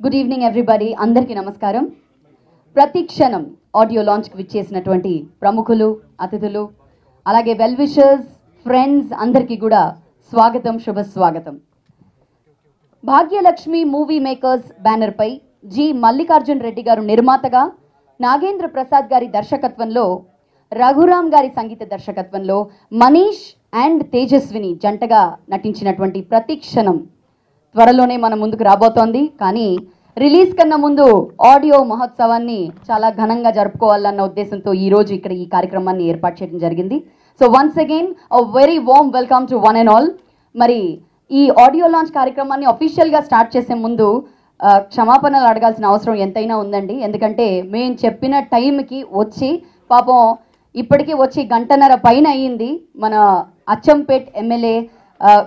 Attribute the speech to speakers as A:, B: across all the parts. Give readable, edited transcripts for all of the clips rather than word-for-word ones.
A: Good evening everybody, అందరికీ నమస్కారం. ప్రతి క్షణం ఆడియో లాంచ్కి విచ్చేసినటువంటి ప్రముఖులు, అతిథులు, అలాగే వెల్ విషర్స్, ఫ్రెండ్స్ అందరికీ కూడా స్వాగతం, శుభ స్వాగతం. భాగ్యలక్ష్మి మూవీ మేకర్స్ బ్యానర్పై జి మల్లికార్జున్ రెడ్డి గారు నిర్మాతగా, నాగేంద్ర ప్రసాద్ గారి దర్శకత్వంలో, రఘురామ్ గారి సంగీత దర్శకత్వంలో మనీష్ అండ్ తేజస్విని జంటగా నటించినటువంటి ప్రతి క్షణం త్వరలోనే మన ముందుకు రాబోతోంది. కానీ రిలీజ్ కన్నా ముందు ఆడియో మహోత్సవాన్ని చాలా ఘనంగా జరుపుకోవాలన్న ఉద్దేశంతో ఈరోజు ఇక్కడ ఈ కార్యక్రమాన్ని ఏర్పాటు చేయడం జరిగింది. So once again a very warm welcome to one and all. మరి ఈ ఆడియో లాంచ్ కార్యక్రమాన్ని అఫీషియల్గా స్టార్ట్ చేసే ముందు క్షమాపణలు అడగాల్సిన అవసరం ఎంతైనా ఉందండి. ఎందుకంటే మేము చెప్పిన టైంకి వచ్చి పాపం ఇప్పటికీ వచ్చి గంటన్నర పైన అయ్యింది మన అచ్చంపేట్ ఎమ్మెల్యే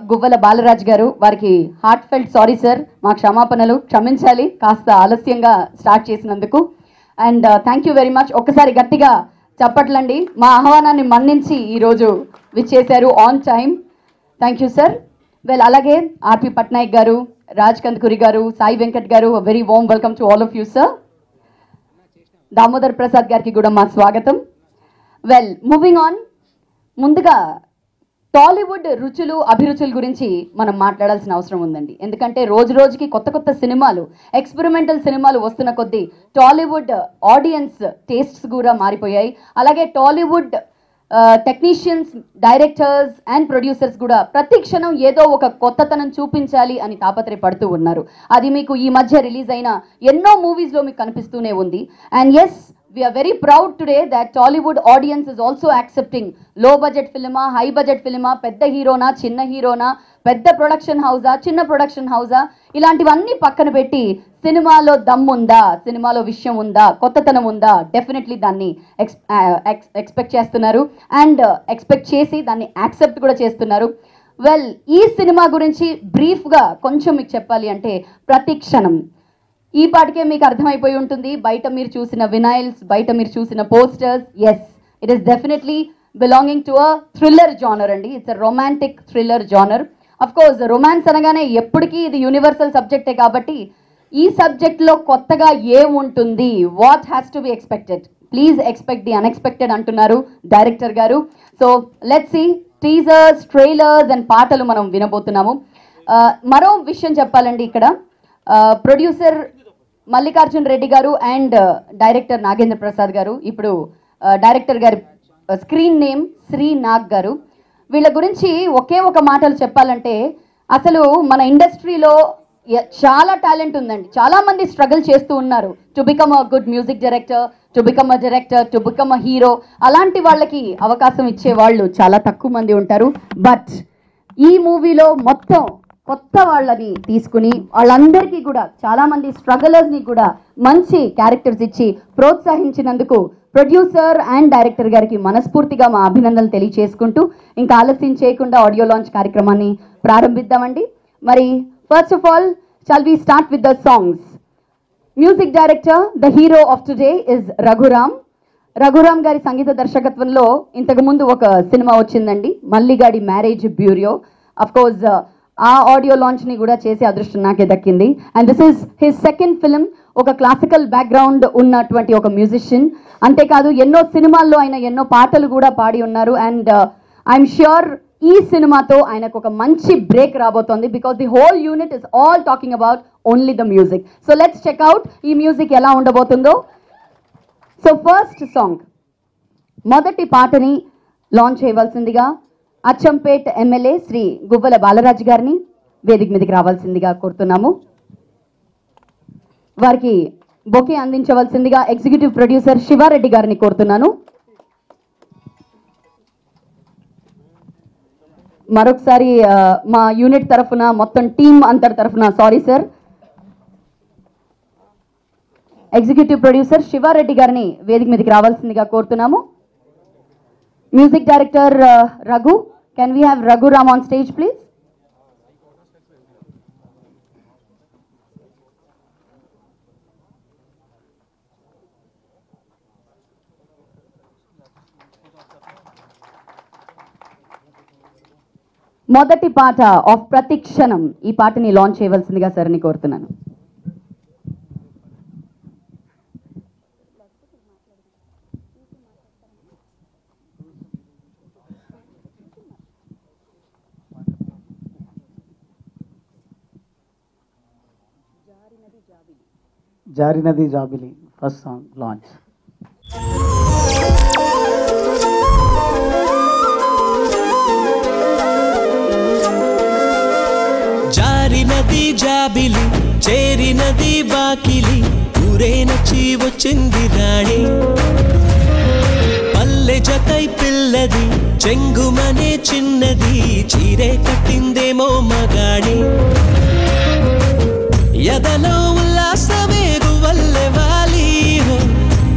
A: గువ్వల బాలరాజ్ గారు. వారికి హార్ట్ ఫెల్ట్ సారీ సార్, మా క్షమాపణలు, క్షమించాలి కాస్త ఆలస్యంగా స్టార్ట్ చేసినందుకు. And thank you very much. ఒక్కసారి గట్టిగా చప్పట్లండి. మా ఆహ్వానాన్ని మన్నించి ఈరోజు విచ్చేశారు on time. Thank you sir. Well, అలాగే ఆర్పి పట్నాయక్ గారు, రాజ్ కందుకూరి గారు, సాయి వెంకట్ గారు, very warm welcome to all of you sir. Damodar Prasad గారికి కూడా మా స్వాగతం. Well, moving on. ముందుగా టాలీవుడ్ రుచులు, అభిరుచుల గురించి మనం మాట్లాడాల్సిన అవసరం ఉందండి. ఎందుకంటే రోజు రోజుకి కొత్త కొత్త సినిమాలు, ఎక్స్పెరిమెంటల్ సినిమాలు వస్తున్న కొద్దీ టాలీవుడ్ ఆడియన్స్ టేస్ట్స్ కూడా మారిపోయాయి. అలాగే Tollywood technicians, directors and producers కూడా ప్రతి క్షణం ఏదో ఒక కొత్తతనం చూపించాలి అని తాపత్రయపడుతూ ఉన్నారు. అది మీకు ఈ మధ్య రిలీజ్ అయిన ఎన్నో మూవీస్లో మీకు కనిపిస్తూనే ఉంది. And yes, we are very proud today that Tollywood audience is also accepting low budget filma, high budget filma, పెద్ద హీరోనా, చిన్న హీరోనా, పెద్ద ప్రొడక్షన్ హౌసా, చిన్న ప్రొడక్షన్ హౌసా, ఇలాంటివన్నీ పక్కన పెట్టి సినిమాలో దమ్ముందా, సినిమాలో విషయం ఉందా, కొత్తతనం ఉందా, డెఫినెట్లీ దాన్ని ఎక్స్పెక్ట్ చేస్తున్నారు. అండ్ ఎక్స్పెక్ట్ చేసి దాన్ని యాక్సెప్ట్ కూడా చేస్తున్నారు. వెల్, ఈ సినిమా గురించి బ్రీఫ్గా కొంచెం మీకు చెప్పాలి అంటే, ప్రతి క్షణం ఈ పాటికే మీకు అర్థమైపోయి ఉంటుంది. బయట మీరు చూసిన వినైల్స్, బయట మీరు చూసిన posters, yes, it is definitely belonging to a thriller genre అండి. It's a romantic thriller genre. Of course romance అనగానే ఎప్పటికీ ఇది యూనివర్సల్ సబ్జెక్టే కాబట్టి ఈ సబ్జెక్ట్లో కొత్తగా ఏముంటుంది, what has to be expected, please expect the unexpected అంటున్నారు డైరెక్టర్ గారు. So let's see teasers, trailers and పాటలు మనం వినబోతున్నాము. మరో విషయం చెప్పాలండి, ఇక్కడ ప్రొడ్యూసర్ మల్లికార్జున్ రెడ్డి గారు అండ్ డైరెక్టర్ నాగేంద్ర ప్రసాద్ గారు, ఇప్పుడు డైరెక్టర్ గారి స్క్రీన్ నేమ్ శ్రీ నాగ్ గారు. వీళ్ళ గురించి ఒకే ఒక మాటలు చెప్పాలంటే, అసలు మన ఇండస్ట్రీలో చాలా టాలెంట్ ఉందండి. చాలా మంది స్ట్రగుల్ చేస్తూ ఉన్నారు to become a good music director, to become a director, to become a hero. అలాంటి వాళ్ళకి అవకాశం ఇచ్చే వాళ్ళు చాలా తక్కువ మంది ఉంటారు. బట్ ఈ మూవీలో మొత్తం కొత్త వాళ్ళని తీసుకుని వాళ్ళందరికీ కూడా, చాలామంది స్ట్రగలర్స్ని కూడా మంచి క్యారెక్టర్స్ ఇచ్చి ప్రోత్సహించినందుకు ప్రొడ్యూసర్ అండ్ డైరెక్టర్ గారికి మనస్ఫూర్తిగా మా అభినందనలు తెలియచేసుకుంటూ ఇంకా ఆలస్యం చేయకుండా ఆడియో లాంచ్ కార్యక్రమాన్ని ప్రారంభిద్దామండి. మరి first of all shall we start with the songs. Music director, the hero of today is Raghuram. Raghuram గారి సంగీత దర్శకత్వంలో ఇంతకుముందు ఒక సినిమా వచ్చిందండి, Malligadi marriage bureau. Of course ఆ ఆడియో లాంచ్ని కూడా చేసే అదృష్టం నాకే దక్కింది. And this is his second film. ఒక క్లాసికల్ బ్యాక్గ్రౌండ్ ఉన్నటువంటి ఒక మ్యూజిషియన్. అంతేకాదు ఎన్నో సినిమాల్లో ఆయన ఎన్నో పాటలు కూడా పాడి ఉన్నారు. అండ్ ఐఎమ్ ష్యూర్ ఈ సినిమాతో ఆయనకు ఒక మంచి బ్రేక్ రాబోతోంది. Because the whole unit is all talking about only the music. So let's check out ఈ మ్యూజిక్ ఎలా ఉండబోతుందో. సో ఫస్ట్ సాంగ్, మొదటి పాటని లాంచ్ చేయవలసిందిగా అచ్చంపేట్ ఎమ్మెల్యే శ్రీ గువ్వల బాలరాజ్ గారిని వేదిక మీదకి రావాల్సిందిగా కోరుతున్నాము. వారికి బొకే అందించవలసిందిగా ఎగ్జిక్యూటివ్ ప్రొడ్యూసర్ శివారెడ్డి గారిని కోరుతున్నాను. మరొకసారి మా యూనిట్ తరఫున, మొత్తం టీమ్ అందరి తరఫున sorry sir. Executive producer Siva Reddy గారిని వేదిక మీదకి రావాల్సిందిగా కోరుతున్నాము. Music director Raghu, can we have Raghu Ram on stage please? మొదటి పాట ఆఫ్ ప్రతిక్షణం ఈ పాటని లాంచ్ చేయవలసిందిగా సార్ని కోరుతున్నాను.
B: జారినది జాబిలి ఫస్ట్ సాంగ్ లాంచ్.
C: జారినది జాబిలి చేరినది వాకిలి ఊరే నచ్చి వచ్చింది రాణి పల్లె జతై పిల్లది చెంగుమనే చిన్నది చీరే కట్టిందేమో మగాడి ఎదలో ఉల్లాసమే గువల్లె వాలి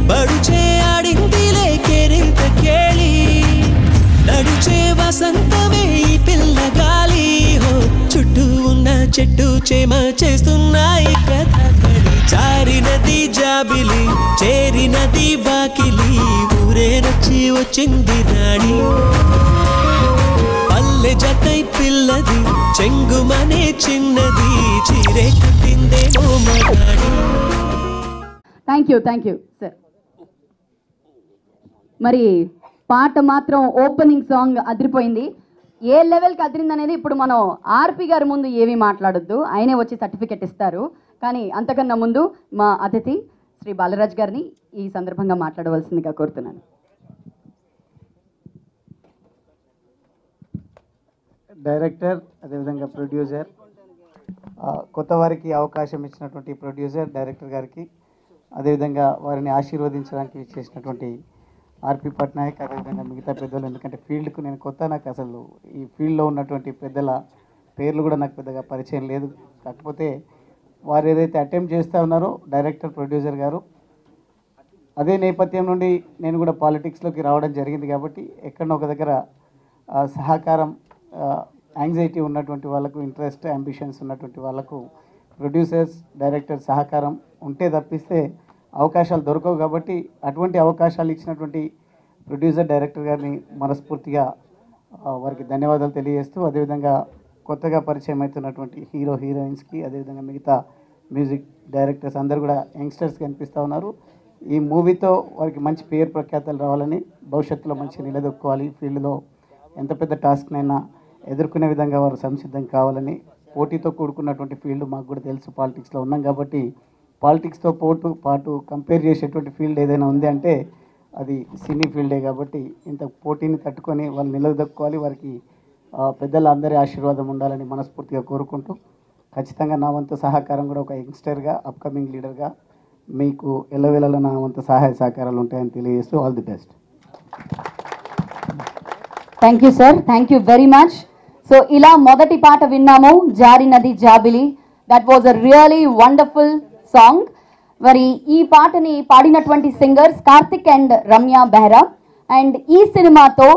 C: బడుచే ఆడిందిలే కేరింత కేళి నడుచే వసంతమే ఈ పిల్లగాలి చుట్టూ ఉన్న చెట్టు చేమ చేస్తున్నాయి కథకడి జారినది జాబిలి చేరినది వాకిలి ఊరే నచ్చి వచ్చింది రాణి పల్లె జతై పిల్లది చెంగుమనే చిన్నది చీరే కట్టిందేమో మగాడి.
A: Thank you sir. మరి పాట మాత్రం ఓపెనింగ్ సాంగ్ అదిరిపోయింది. ఏ లెవెల్కి అదిరింది అనేది ఇప్పుడు మనం ఆర్పి గారి ముందు ఏమీ మాట్లాడొద్దు, ఆయనే వచ్చి సర్టిఫికెట్ ఇస్తారు. కానీ అంతకన్నా ముందు మా అతిథి శ్రీ బాలరాజ్ గారిని ఈ సందర్భంగా మాట్లాడవలసిందిగా కోరుతున్నాను.
B: డైరెక్టర్ అదేవిధంగా ప్రొడ్యూసర్, కొత్త వారికి అవకాశం ఇచ్చినటువంటి ప్రొడ్యూసర్ డైరెక్టర్ గారికి, అదేవిధంగా వారిని ఆశీర్వదించడానికి చేసినటువంటి ఆర్పి పట్నాయక్, అదేవిధంగా మిగతా పెద్దలు. ఎందుకంటే ఫీల్డ్కు నేను కొత్త, నాకు అసలు ఈ ఫీల్డ్లో ఉన్నటువంటి పెద్దల పేర్లు కూడా నాకు పెద్దగా పరిచయం లేదు. కాకపోతే వారు ఏదైతే అటెంప్ట్ చేస్తూ ఉన్నారో డైరెక్టర్ ప్రొడ్యూసర్ గారు, అదే నేపథ్యం నుండి నేను కూడా పాలిటిక్స్లోకి రావడం జరిగింది. కాబట్టి ఎక్కడో ఒక దగ్గర సహకారం, యాంగ్జైటీ ఉన్నటువంటి వాళ్ళకు, ఇంట్రెస్ట్ అంబిషన్స్ ఉన్నటువంటి వాళ్ళకు ప్రొడ్యూసర్స్ డైరెక్టర్ సహకారం ఉంటే తప్పిస్తే అవకాశాలు దొరకవు. కాబట్టి అటువంటి అవకాశాలు ఇచ్చినటువంటి ప్రొడ్యూసర్ డైరెక్టర్ గారిని మనస్ఫూర్తిగా వారికి ధన్యవాదాలు తెలియజేస్తూ, అదేవిధంగా కొత్తగా పరిచయం అవుతున్నటువంటి హీరో హీరోయిన్స్కి, అదేవిధంగా మిగతా మ్యూజిక్ డైరెక్టర్స్ అందరూ కూడా యంగ్స్టర్స్ కనిపిస్తూ ఉన్నారు. ఈ మూవీతో వారికి మంచి పేరు ప్రఖ్యాతలు రావాలని, భవిష్యత్తులో మంచి నిలదొక్కోవాలి, ఫీల్డ్లో ఎంత పెద్ద టాస్క్నైనా ఎదుర్కొనే విధంగా వారు సంసిద్ధం కావాలని. పోటీతో కూడుకున్నటువంటి ఫీల్డ్ మాకు కూడా తెలుసు, పాలిటిక్స్లో ఉన్నాం కాబట్టి పాలిటిక్స్తో పాటు కంపేర్ చేసేటువంటి ఫీల్డ్ ఏదైనా ఉంది అంటే అది సినీ ఫీల్డే. కాబట్టి ఇంత పోటీని తట్టుకొని వాళ్ళు నిలదొక్కోవాలి, వారికి పెద్దల అందరి ఆశీర్వాదం ఉండాలని మనస్ఫూర్తిగా కోరుకుంటూ, ఖచ్చితంగా నా వంతు సహకారం కూడా ఒక యంగ్స్టర్గా, అప్కమింగ్ లీడర్గా మీకు ఎల్లవేళలా నా వంతు సహాయ సహకారాలు ఉంటాయని తెలియజేస్తూ all the best.
A: Thank you sir, thank you very much. So ఇలా మొదటి పాట విన్నాము, జారినది జాబిలి. That was a really wonderful song. మరి ఈ పాటని పాడినటువంటి singers Karthik and Ramya Behra. And ఈ సినిమాతో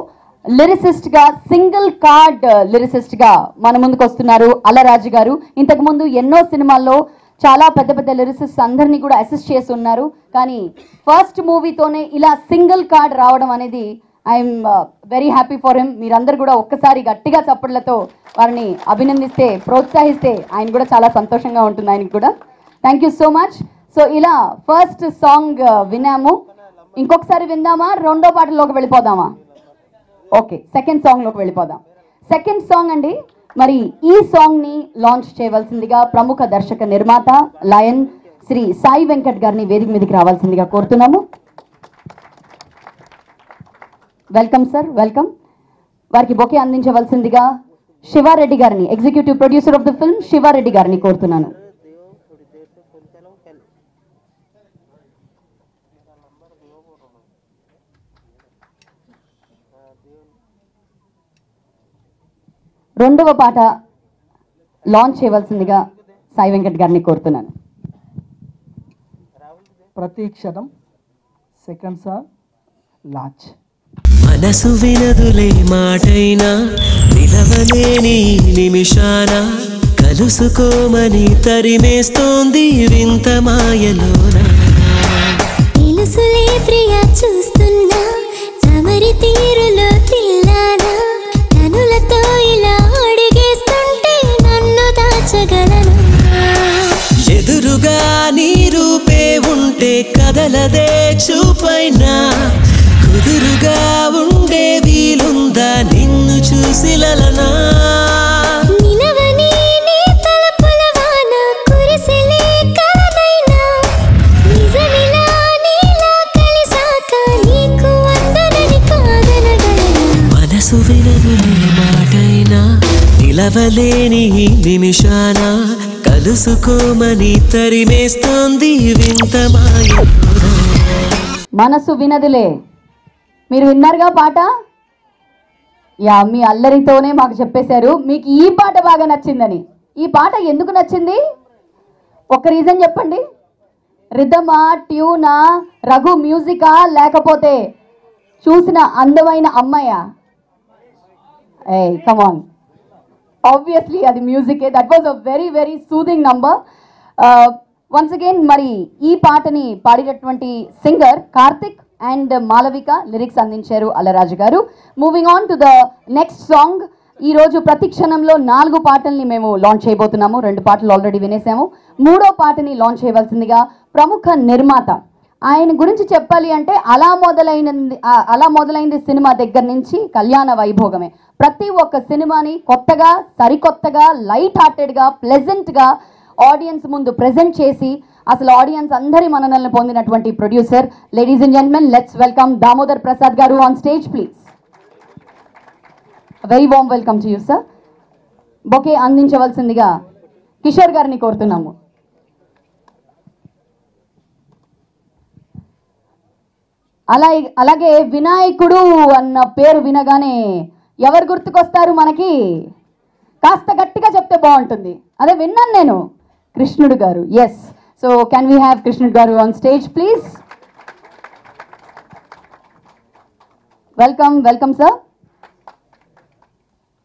A: లిరిసిస్ట్గా, సింగిల్ కార్డ్ లిరిసిస్ట్గా మన ముందుకు వస్తున్నారు అలరాజు గారు. ఇంతకుముందు ఎన్నో సినిమాల్లో చాలా పెద్ద పెద్ద లిరిసిస్ట్ అందరినీ కూడా అసిస్ట్ చేసి ఉన్నారు. కానీ ఫస్ట్ మూవీతోనే ఇలా సింగిల్ కార్డ్ రావడం అనేది I'm very happy for him. మీరందరూ కూడా ఒక్కసారి గట్టిగా చప్పట్లతో వారిని అభినందిస్తే, ప్రోత్సహిస్తే ఆయన కూడా చాలా సంతోషంగా ఉంటుంది ఆయనకి కూడా. Thank you so much. So ఇలా ఫస్ట్ సాంగ్ విన్నాము. ఇంకొకసారి విందామా, రెండో పాటలోకి వెళ్ళిపోదామా? ఓకే, సెకండ్ సాంగ్లోకి వెళ్ళిపోదాం. సెకండ్ సాంగ్ అండి. మరి ఈ సాంగ్ని లాంచ్ చేయవలసిందిగా ప్రముఖ దర్శక నిర్మాత లయన్ శ్రీ సాయి వెంకట్ గారిని వేదిక మీదకి రావాల్సిందిగా కోరుతున్నాము. Welcome sir, welcome. వారికి బొకే అందించవలసిందిగా శివారెడ్డి గారిని, executive producer of the film Siva Reddy గారిని కోరుతున్నాను. రెండవ పాట లాంచ్ చేయవలసిందిగా సాయి వెంకట్ గారిని కోరుతున్నాను.
D: ప్రతిక్షణం సెకండ్ సాంగ్ లాంచ్.
C: మనసు వినదులే మాటైనా నిలవలేని నిమిషాన కలుసుకోమని తరిమేస్తోంది వింత మాయలోన.
E: తెలుసులే ప్రియా చూస్తున్నా తమరి తీరులో తిల్లానా కనులతో ఇలా
C: శిలలనా
E: నిలవని నీ తలపుల వాన కురిసెలే కలనైనా నిజమిలా నీలా కలిసాక నీకు అందనని కాదనగలనా
C: మనసు వినదులే మాటైనా నిలవలేని ఈ నిమిషాన కలుసుకోమని తరిమేస్తోంది వింత మాయ
A: మనసు వినదులే. మీరు విన్నారుగా పాట? యా, మీ అల్లరితోనే మాకు చెప్పేశారు మీకు ఈ పాట బాగా నచ్చిందని. ఈ పాట ఎందుకు నచ్చింది? ఒక రీజన్ చెప్పండి. రిథమా, ట్యూనా, రఘు మ్యూజికా, లేకపోతే చూసిన అందమైన అమ్మాయా? ఏ కమాన్, ఆబ్వియస్లీ అది మ్యూజికే. That was a very very soothing number. Once again మరి ఈ పాటని పాడినటువంటి singer Karthik and Malavika, lyrics అందించారు అల్లరాజు గారు. Moving on to the next song. ఈరోజు ప్రతి క్షణంలో 4 పాటల్ని మేము లాంచ్ చేయబోతున్నాము. 2 పాటలు ఆల్రెడీ వినేసాము. 3వ పాటని లాంచ్ చేయవలసిందిగా ప్రముఖ నిర్మాత, ఆయన గురించి చెప్పాలి అంటే అలా మొదలైంది సినిమా దగ్గర నుంచి కళ్యాణ వైభోగమే. ప్రతి ఒక్క సినిమాని కొత్తగా, సరికొత్తగా, లైట్ హార్టెడ్గా, ప్లెజెంట్గా ఆడియన్స్ ముందు ప్రెజెంట్ చేసి అసలు ఆడియన్స్ అందరి మన్ననలను పొందినటువంటి producer. Ladies and gentlemen, let's welcome Damodar Prasad గారు on stage please. Very warm welcome to you sir. Bouquet అందించవలసిందిగా కిషోర్ గారిని కోరుతున్నాము. అలాగే వినాయకుడు అన్న పేరు వినగానే ఎవరు గుర్తుకొస్తారు మనకి? కాస్త గట్టిగా చెప్తే బాగుంటుంది. అదే విన్నాను నేను, కృష్ణుడు గారు. Yes, so can we have Krishnudu గారు on stage please. Welcome welcome sir.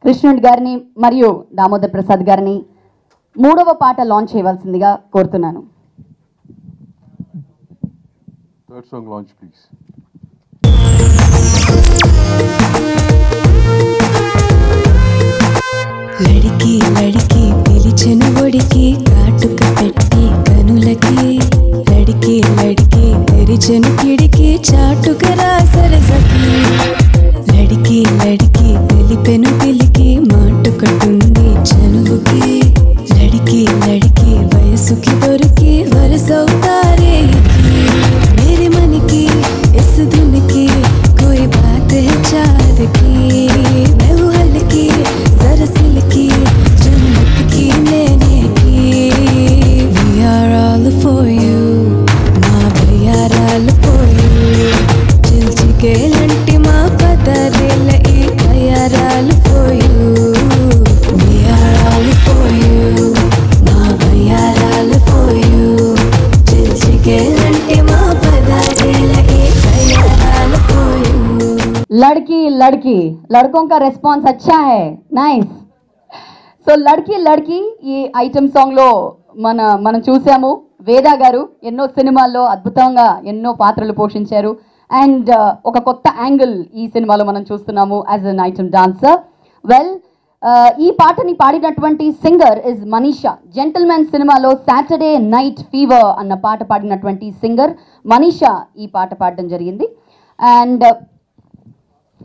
A: Krishnudu గారిని మరియు దామోదర్ ప్రసాద్ గారిని 3వ పాట లాంచ్ చేయవలసిందిగా కోరుతున్నాను.
F: Third song launch, please.
G: లడికి లడికి పిలిచెను ఒడికి కాటుక పెట్టి కనులకి లడికి లడికి తెరిచెను కిడికి చాటుకరా సరసకి లడికి లడికి తెలిపెను పిలికి మాటుకటుంది చనువుకి లడికి లడికి వయసుకి దొరికి వరసవుతారే मेरे मन की इस धुन की कोई बात है चाँद की मैं हूँ हल्की जरा सिल्की जन्नत की मैंने की We are all for you మా we are all for you చిల్చికే లంటి మా పదరేల ఈ we are all for you We are all for you మా we are all for you చిల్చికే లంటి మా
A: लड़की लड़की लड़कों का रेस्पॉन्स अच्छा है, नाइस. సో లడ్కీ లడ్కీ ఈ ఐటమ్ సాంగ్లో మనం చూసాము. వేదా గారు ఎన్నో సినిమాల్లో అద్భుతంగా ఎన్నో పాత్రలు పోషించారు. అండ్ ఒక కొత్త యాంగిల్ ఈ సినిమాలో మనం చూస్తున్నాము as an item dancer. Well, ఈ పాటని పాడినటువంటి సింగర్ ఇస్ మనీషా. జెంటిల్మెన్ సినిమాలో సాటర్డే నైట్ ఫీవర్ అన్న పాట పాడినటువంటి సింగర్ మనీషా ఈ పాట పాడడం జరిగింది. అండ్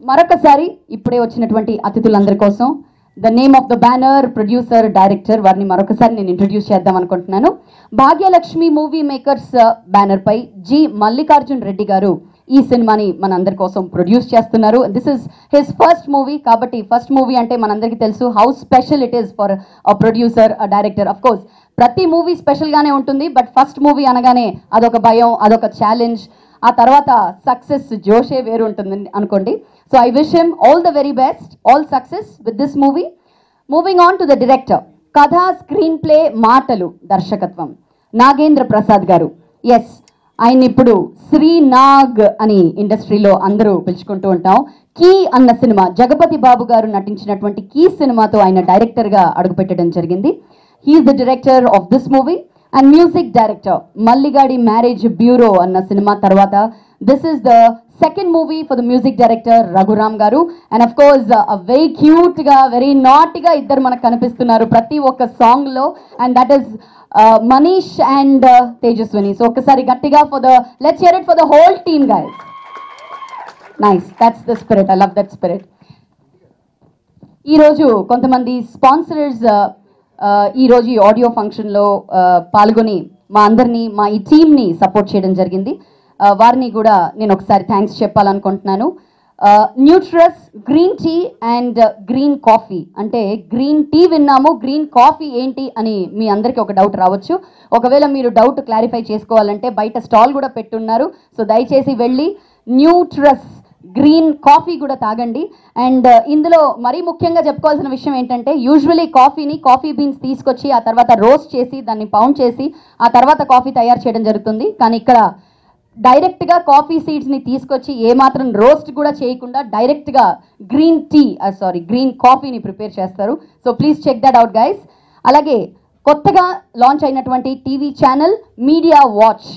A: మరొకసారి ఇప్పుడే వచ్చినటువంటి అతిథులందరి కోసం the name of the banner, producer, director, వారిని మరొకసారి నేను ఇంట్రడ్యూస్ చేద్దాం అనుకుంటున్నాను. భాగ్యలక్ష్మి మూవీ మేకర్స్ బ్యానర్ పై జి మల్లికార్జున్ రెడ్డి గారు ఈ సినిమాని మనందరి కోసం ప్రొడ్యూస్ చేస్తున్నారు. This is his first movie కాబట్టి ఫస్ట్ మూవీ అంటే మనందరికీ తెలుసు how special it is for a producer, a director. Of course ప్రతి మూవీ స్పెషల్గానే ఉంటుంది, బట్ ఫస్ట్ మూవీ అనగానే అదొక భయం, అదొక ఛాలెంజ్. ఆ తర్వాత సక్సెస్ జోషే వేరు ఉంటుంది అనుకోండి. So I wish him all the very best, all success with this movie. Moving on to the director. కథ, స్క్రీన్ ప్లే, మాటలు, దర్శకత్వం నాగేంద్ర ప్రసాద్ గారు. ఎస్, ఆయన ఇప్పుడు శ్రీనాగ్ అని ఇండస్ట్రీలో అందరూ పిలుచుకుంటూ ఉంటాం. కీ అన్న సినిమా, జగపతి బాబు గారు నటించినటువంటి కీ సినిమాతో ఆయన డైరెక్టర్గా అడుగుపెట్టడం జరిగింది. He is the director of this movie and music director. Malligadi marriage bureau అన్న సినిమా తర్వాత this is the second movie for the music director Raghuram గారు. అండ్ అఫ్ కోర్స్ వెరీ క్యూట్గా, వెరీ నాట్గా ఇద్దరు మనకు కనిపిస్తున్నారు ప్రతి ఒక్క సాంగ్లో. And that is Manish and Tejaswini. So ఒక్కసారి గట్టిగా let's hear it for the whole team guys. Nice, that's the spirit, I love that spirit. ఈరోజు కొంతమంది స్పాన్సరర్స్ ఈరోజు ఈ ఆడియో ఫంక్షన్లో పాల్గొని మా అందరినీ మా ఈ టీమ్ని సపోర్ట్ చేయడం జరిగింది. వారిని కూడా నేను ఒకసారి థ్యాంక్స్ చెప్పాలనుకుంటున్నాను. Nutrus green tea and green coffee, అంటే గ్రీన్ టీ విన్నాము, గ్రీన్ కాఫీ ఏంటి అని మీ అందరికీ ఒక డౌట్ రావచ్చు. ఒకవేళ మీరు డౌట్ క్లారిఫై చేసుకోవాలంటే బయట స్టాల్ కూడా పెట్టున్నారు. సో దయచేసి వెళ్ళి న్యూట్రస్ గ్రీన్ కాఫీ కూడా తాగండి. అండ్ ఇందులో మరీ ముఖ్యంగా చెప్పుకోవాల్సిన విషయం ఏంటంటే, యూజువలీ కాఫీ బీన్స్ తీసుకొచ్చి ఆ తర్వాత రోస్ట్ చేసి దాన్ని పౌండ్ చేసి ఆ తర్వాత కాఫీ తయారు చేయడం జరుగుతుంది. కానీ ఇక్కడ డైరెక్ట్గా కాఫీ సీడ్స్ని తీసుకొచ్చి ఏమాత్రం రోస్ట్ కూడా చేయకుండా డైరెక్ట్గా గ్రీన్ కాఫీని ప్రిపేర్ చేస్తారు. So please check that out guys. అలాగే కొత్తగా లాంచ్ అయినటువంటి టీవీ ఛానల్ మీడియా వాచ్,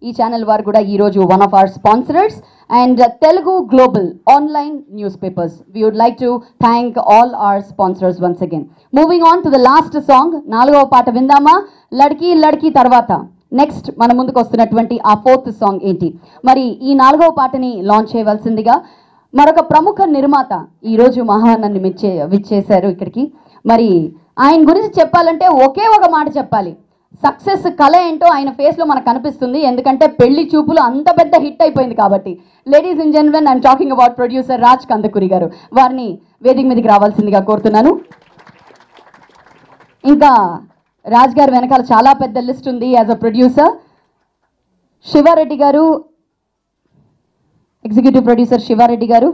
A: ఈ ఛానల్ వారు కూడా ఈరోజు one of our sponsors and Telugu global online newspapers. We would like to thank all our sponsors once again. Moving on to the last song, 4వ పాట విందామా? లడ్కీ లడ్కీ తర్వాత next మన ముందుకు వస్తున్నటువంటి ఆ 4th సాంగ్ ఏంటి? మరి ఈ 4వ పాటని లాంచ్ చేయవలసిందిగా మరొక ప్రముఖ నిర్మాత ఈరోజు మహానన్ని విచ్చేశారు ఇక్కడికి. మరి ఆయన గురించి చెప్పాలంటే ఒకే ఒక మాట చెప్పాలి, సక్సెస్ కళ ఏంటో ఆయన ఫేస్లో మనకు కనిపిస్తుంది. ఎందుకంటే పెళ్లి చూపులు అంత పెద్ద హిట్ అయిపోయింది కాబట్టి. Ladies and gentlemen, I'm talking about producer Raj Kandukuri గారు. వారిని వేదిక మీదకి రావాల్సిందిగా కోరుతున్నాను. ఇంకా రాజ్ గారు వెనకాల చాలా పెద్ద లిస్ట్ ఉంది. యాజ్ అ ప్రొడ్యూసర్ శివారెడ్డి గారు, ఎగ్జిక్యూటివ్ ప్రొడ్యూసర్ శివారెడ్డి గారు,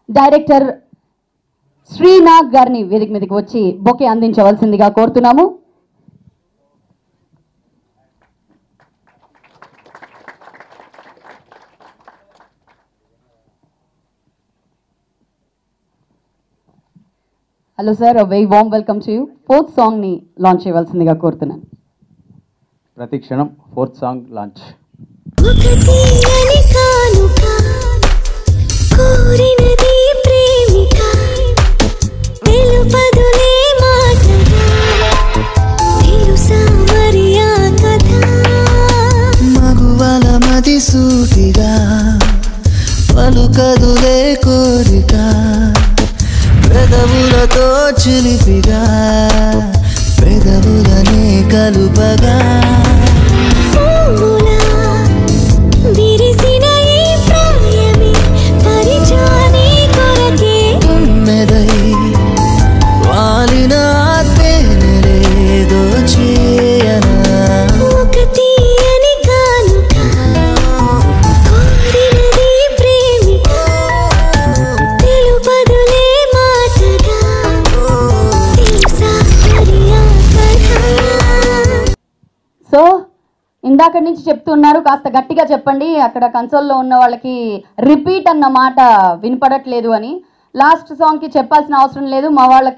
A: డైరెక్టర్ శ్రీనాగ్ గారిని వేదిక మీదకి వచ్చి బొకే అందించవలసిందిగా కోరుతున్నాము. Hello sir, very warm welcome to you. 4th సాంగ్ని లాంచ్ చేయవలసిందిగా కోరుతున్నాను.
H: ప్రతి క్షణం 4th సాంగ్ లాంచ్.
C: మగువల మది సూటిగా పలుకదులే కోరిక, పెదవులతో చిలిపిగా పెదవులనే కలుపగా, మెదై వాలిన తేనెలేదో చేయనా,
A: సో ఇందాక నుంచి చెప్తున్నారు, కాస్త గట్టిగా చెప్పండి. అక్కడ కన్సోల్లో ఉన్న వాళ్ళకి రిపీట్ అన్న మాట వినపడట్లేదు అని. లాస్ట్ సాంగ్కి చెప్పాల్సిన అవసరం లేదు, మా వాళ్ళ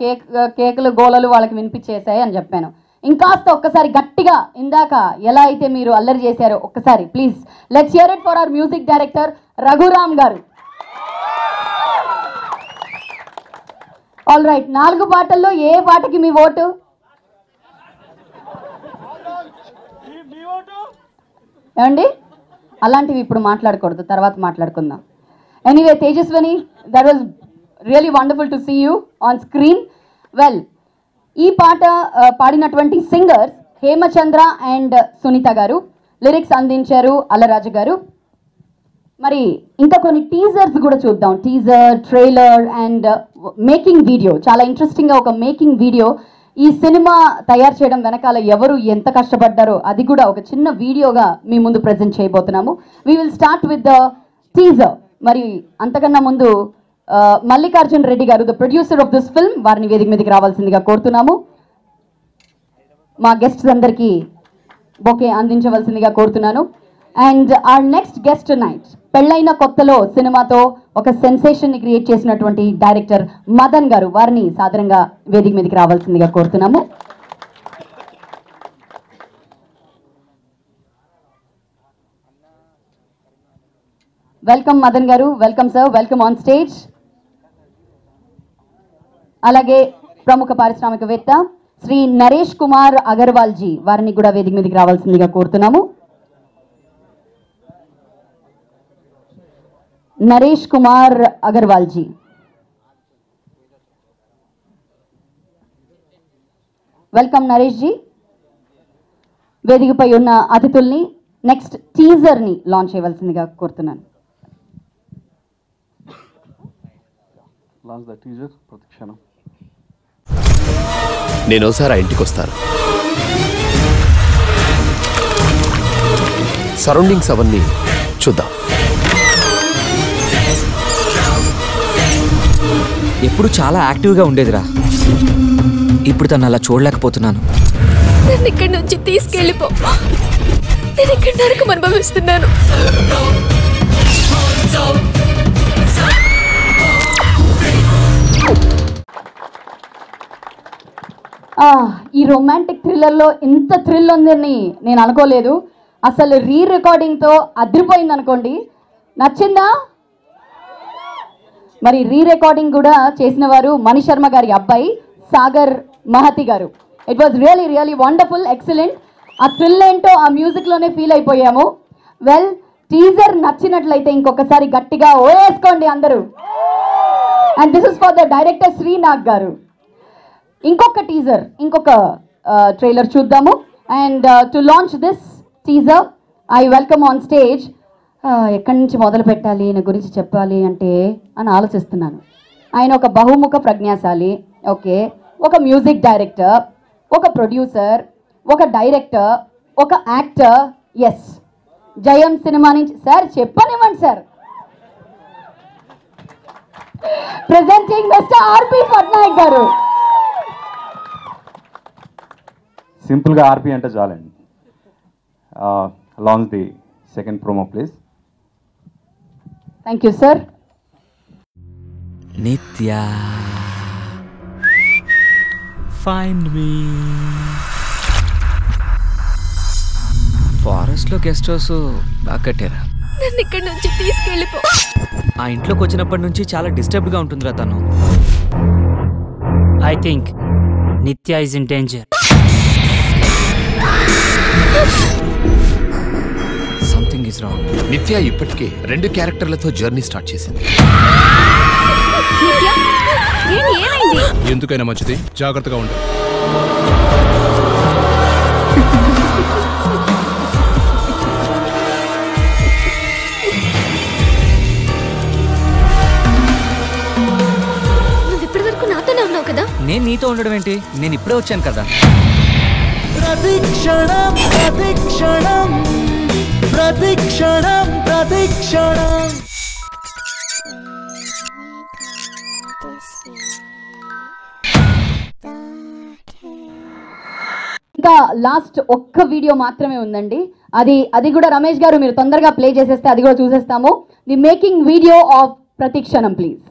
A: కేకులు గోలలు వాళ్ళకి వినిపించేసాయి అని చెప్పాను. ఇంకాస్త ఒక్కసారి గట్టిగా ఇందాక ఎలా అయితే మీరు అల్లరి చేశారో ఒక్కసారి please let's hear it for our music director Raghuram గారు. ఆల్ రైట్, 4 పాటల్లో ఏ పాటకి మీ ఓటు? ఏమండి, అలాంటివి ఇప్పుడు మాట్లాడకూడదు, తర్వాత మాట్లాడుకుందాం. Anyway Tejaswini, that was really wonderful to see you on screen. Well, ఈ పాట పాడినటువంటి సింగర్స్ హేమచంద్ర అండ్ సునీత గారు, లిరిక్స్ అందించారు అల్లరాజు గారు. మరి ఇంకా కొన్ని టీజర్స్ కూడా చూద్దాం. Teaser, trailer and making video, చాలా ఇంట్రెస్టింగ్గా ఒక మేకింగ్ వీడియో. ఈ సినిమా తయారు చేయడం వెనకాల ఎవరు ఎంత కష్టపడ్డారో అది కూడా ఒక చిన్న వీడియోగా మీ ముందు ప్రజెంట్ చేయబోతున్నాము. We will start with the teaser. మరి అంతకన్నా ముందు మల్లికార్జున్ రెడ్డి గారు, the producer of this film, వారిని వేదిక మీదకి రావాల్సిందిగా కోరుతున్నాము. మా గెస్ట్స్ అందరికీ బొకే అందించవలసిందిగా కోరుతున్నాను. And our next guest night, పెళ్ళైన కొత్తలో సినిమాతో ఒక సెన్సేషన్ ని క్రియేట్ చేసినటువంటి డైరెక్టర్ మదన్ గారు, వారిని సాధారణంగా వేదిక మీదకి రావాల్సిందిగా కోరుతున్నాము. వెల్కమ్ మదన్ గారు, welcome sir, welcome on stage. అలాగే ప్రముఖ పారిశ్రామికవేత్త శ్రీ నరేష్ కుమార్ అగర్వాల్ జీ, వారిని కూడా వేదిక మీదకి రావాల్సిందిగా కోరుతున్నాము. నరేష్ కుమార్ అగర్వాల్ జీ. వెల్కమ్ నరేష్ జీ. వేదికపై ఉన్న అతిథుల్ని నెక్స్ట్ టీజర్ని లాంచ్ చేయవలసిందిగా కోరుతున్నాను.
F: Launch the teaser, Pratikshanam.
I: నేను ఒకసారి ఆ ఇంటికి వస్తాను. సరౌండింగ్స్ అవన్నీ చూద్దాం.
J: ఎప్పుడు చాలా యాక్టివ్గా ఉండేదిరా, ఇప్పుడు తను అలా చూడలేకపోతున్నాను.
G: నన్ను ఇక్కడి నుంచి తీసుకెళ్ళిపో, నేను ఇక్కడ నరకం అనుభవిస్తున్నాను.
A: ఈ రొమాంటిక్ థ్రిల్లర్లో ఇంత థ్రిల్ ఉందని నేను అనుకోలేదు. అసలు రికార్డింగ్తో అదిరిపోయింది అనుకోండి. నచ్చిందా? మరి రికార్డింగ్ కూడా చేసిన వారు మణి శర్మ గారి అబ్బాయి సాగర్ మహతి గారు. It was really wonderful, excellent. ఆ థ్రిల్ ఏంటో ఆ మ్యూజిక్లోనే ఫీల్ అయిపోయాము. వెల్, టీజర్ నచ్చినట్లయితే ఇంకొకసారి గట్టిగా ఓయేసుకోండి అందరూ. And this is for the director Srinag గారు. ఇంకొక టీజర్, ఇంకొక ట్రైలర్ చూద్దాము. And to launch this teaser I welcome on stage. ఎక్కడి నుంచి మొదలు పెట్టాలి ఈయన గురించి చెప్పాలి అంటే అని ఆలోచిస్తున్నాను. ఆయన ఒక బహుముఖ ప్రజ్ఞాశాలి, ఓకే, ఒక మ్యూజిక్ డైరెక్టర్, ఒక ప్రొడ్యూసర్, ఒక డైరెక్టర్, ఒక యాక్టర్. ఎస్, జయం సినిమా నుంచి. సార్ చెప్పనివ్వండి సార్. ప్రెజెంటింగ్ మిస్టర్ ఆర్పి పట్నాయక్ గారు.
H: సింపుల్గా ఆర్పి అంటే చాలండి. Launch the second promo please.
A: Thank you sir.
J: నిత్య ఫైండ్ మీ. ఫారెస్ట్లో గెస్ట్ హౌస్ బాగా కట్టారా?
G: నన్ను ఇక్కడి నుంచి తీసుకెళ్ళిపో.
J: ఆ ఇంట్లోకి వచ్చినప్పటి నుంచి చాలా డిస్టర్బ్డ్గా ఉంటుందిరా తను.
K: I think Nitya is in danger.
J: Something is wrong.
I: నిత్య ఇప్పటికే 2 క్యారెక్టర్లతో జర్నీ స్టార్ట్ చేసింది.
L: ఎందుకైనా మంచిది, జాగ్రత్తగా ఉండు.
G: నువ్వు ఇప్పటి వరకు నాతోనే ఉన్నావు కదా.
J: నేను నీతో ఉండడం ఏంటి, నేను ఇప్పుడే వచ్చాను కదా.
C: ప్రతిక్షణం ప్రతిక్షణం ప్రతిక్షణం ప్రతిక్షణం.
A: ఇంకా లాస్ట్ ఒక్క వీడియో మాత్రమే ఉందండి. అది కూడా రమేష్ గారు మీరు తొందరగా ప్లే చేసేస్తే అది కూడా చూసేస్తాము. ది మేకింగ్ వీడియో ఆఫ్ ప్రతిక్షణం please.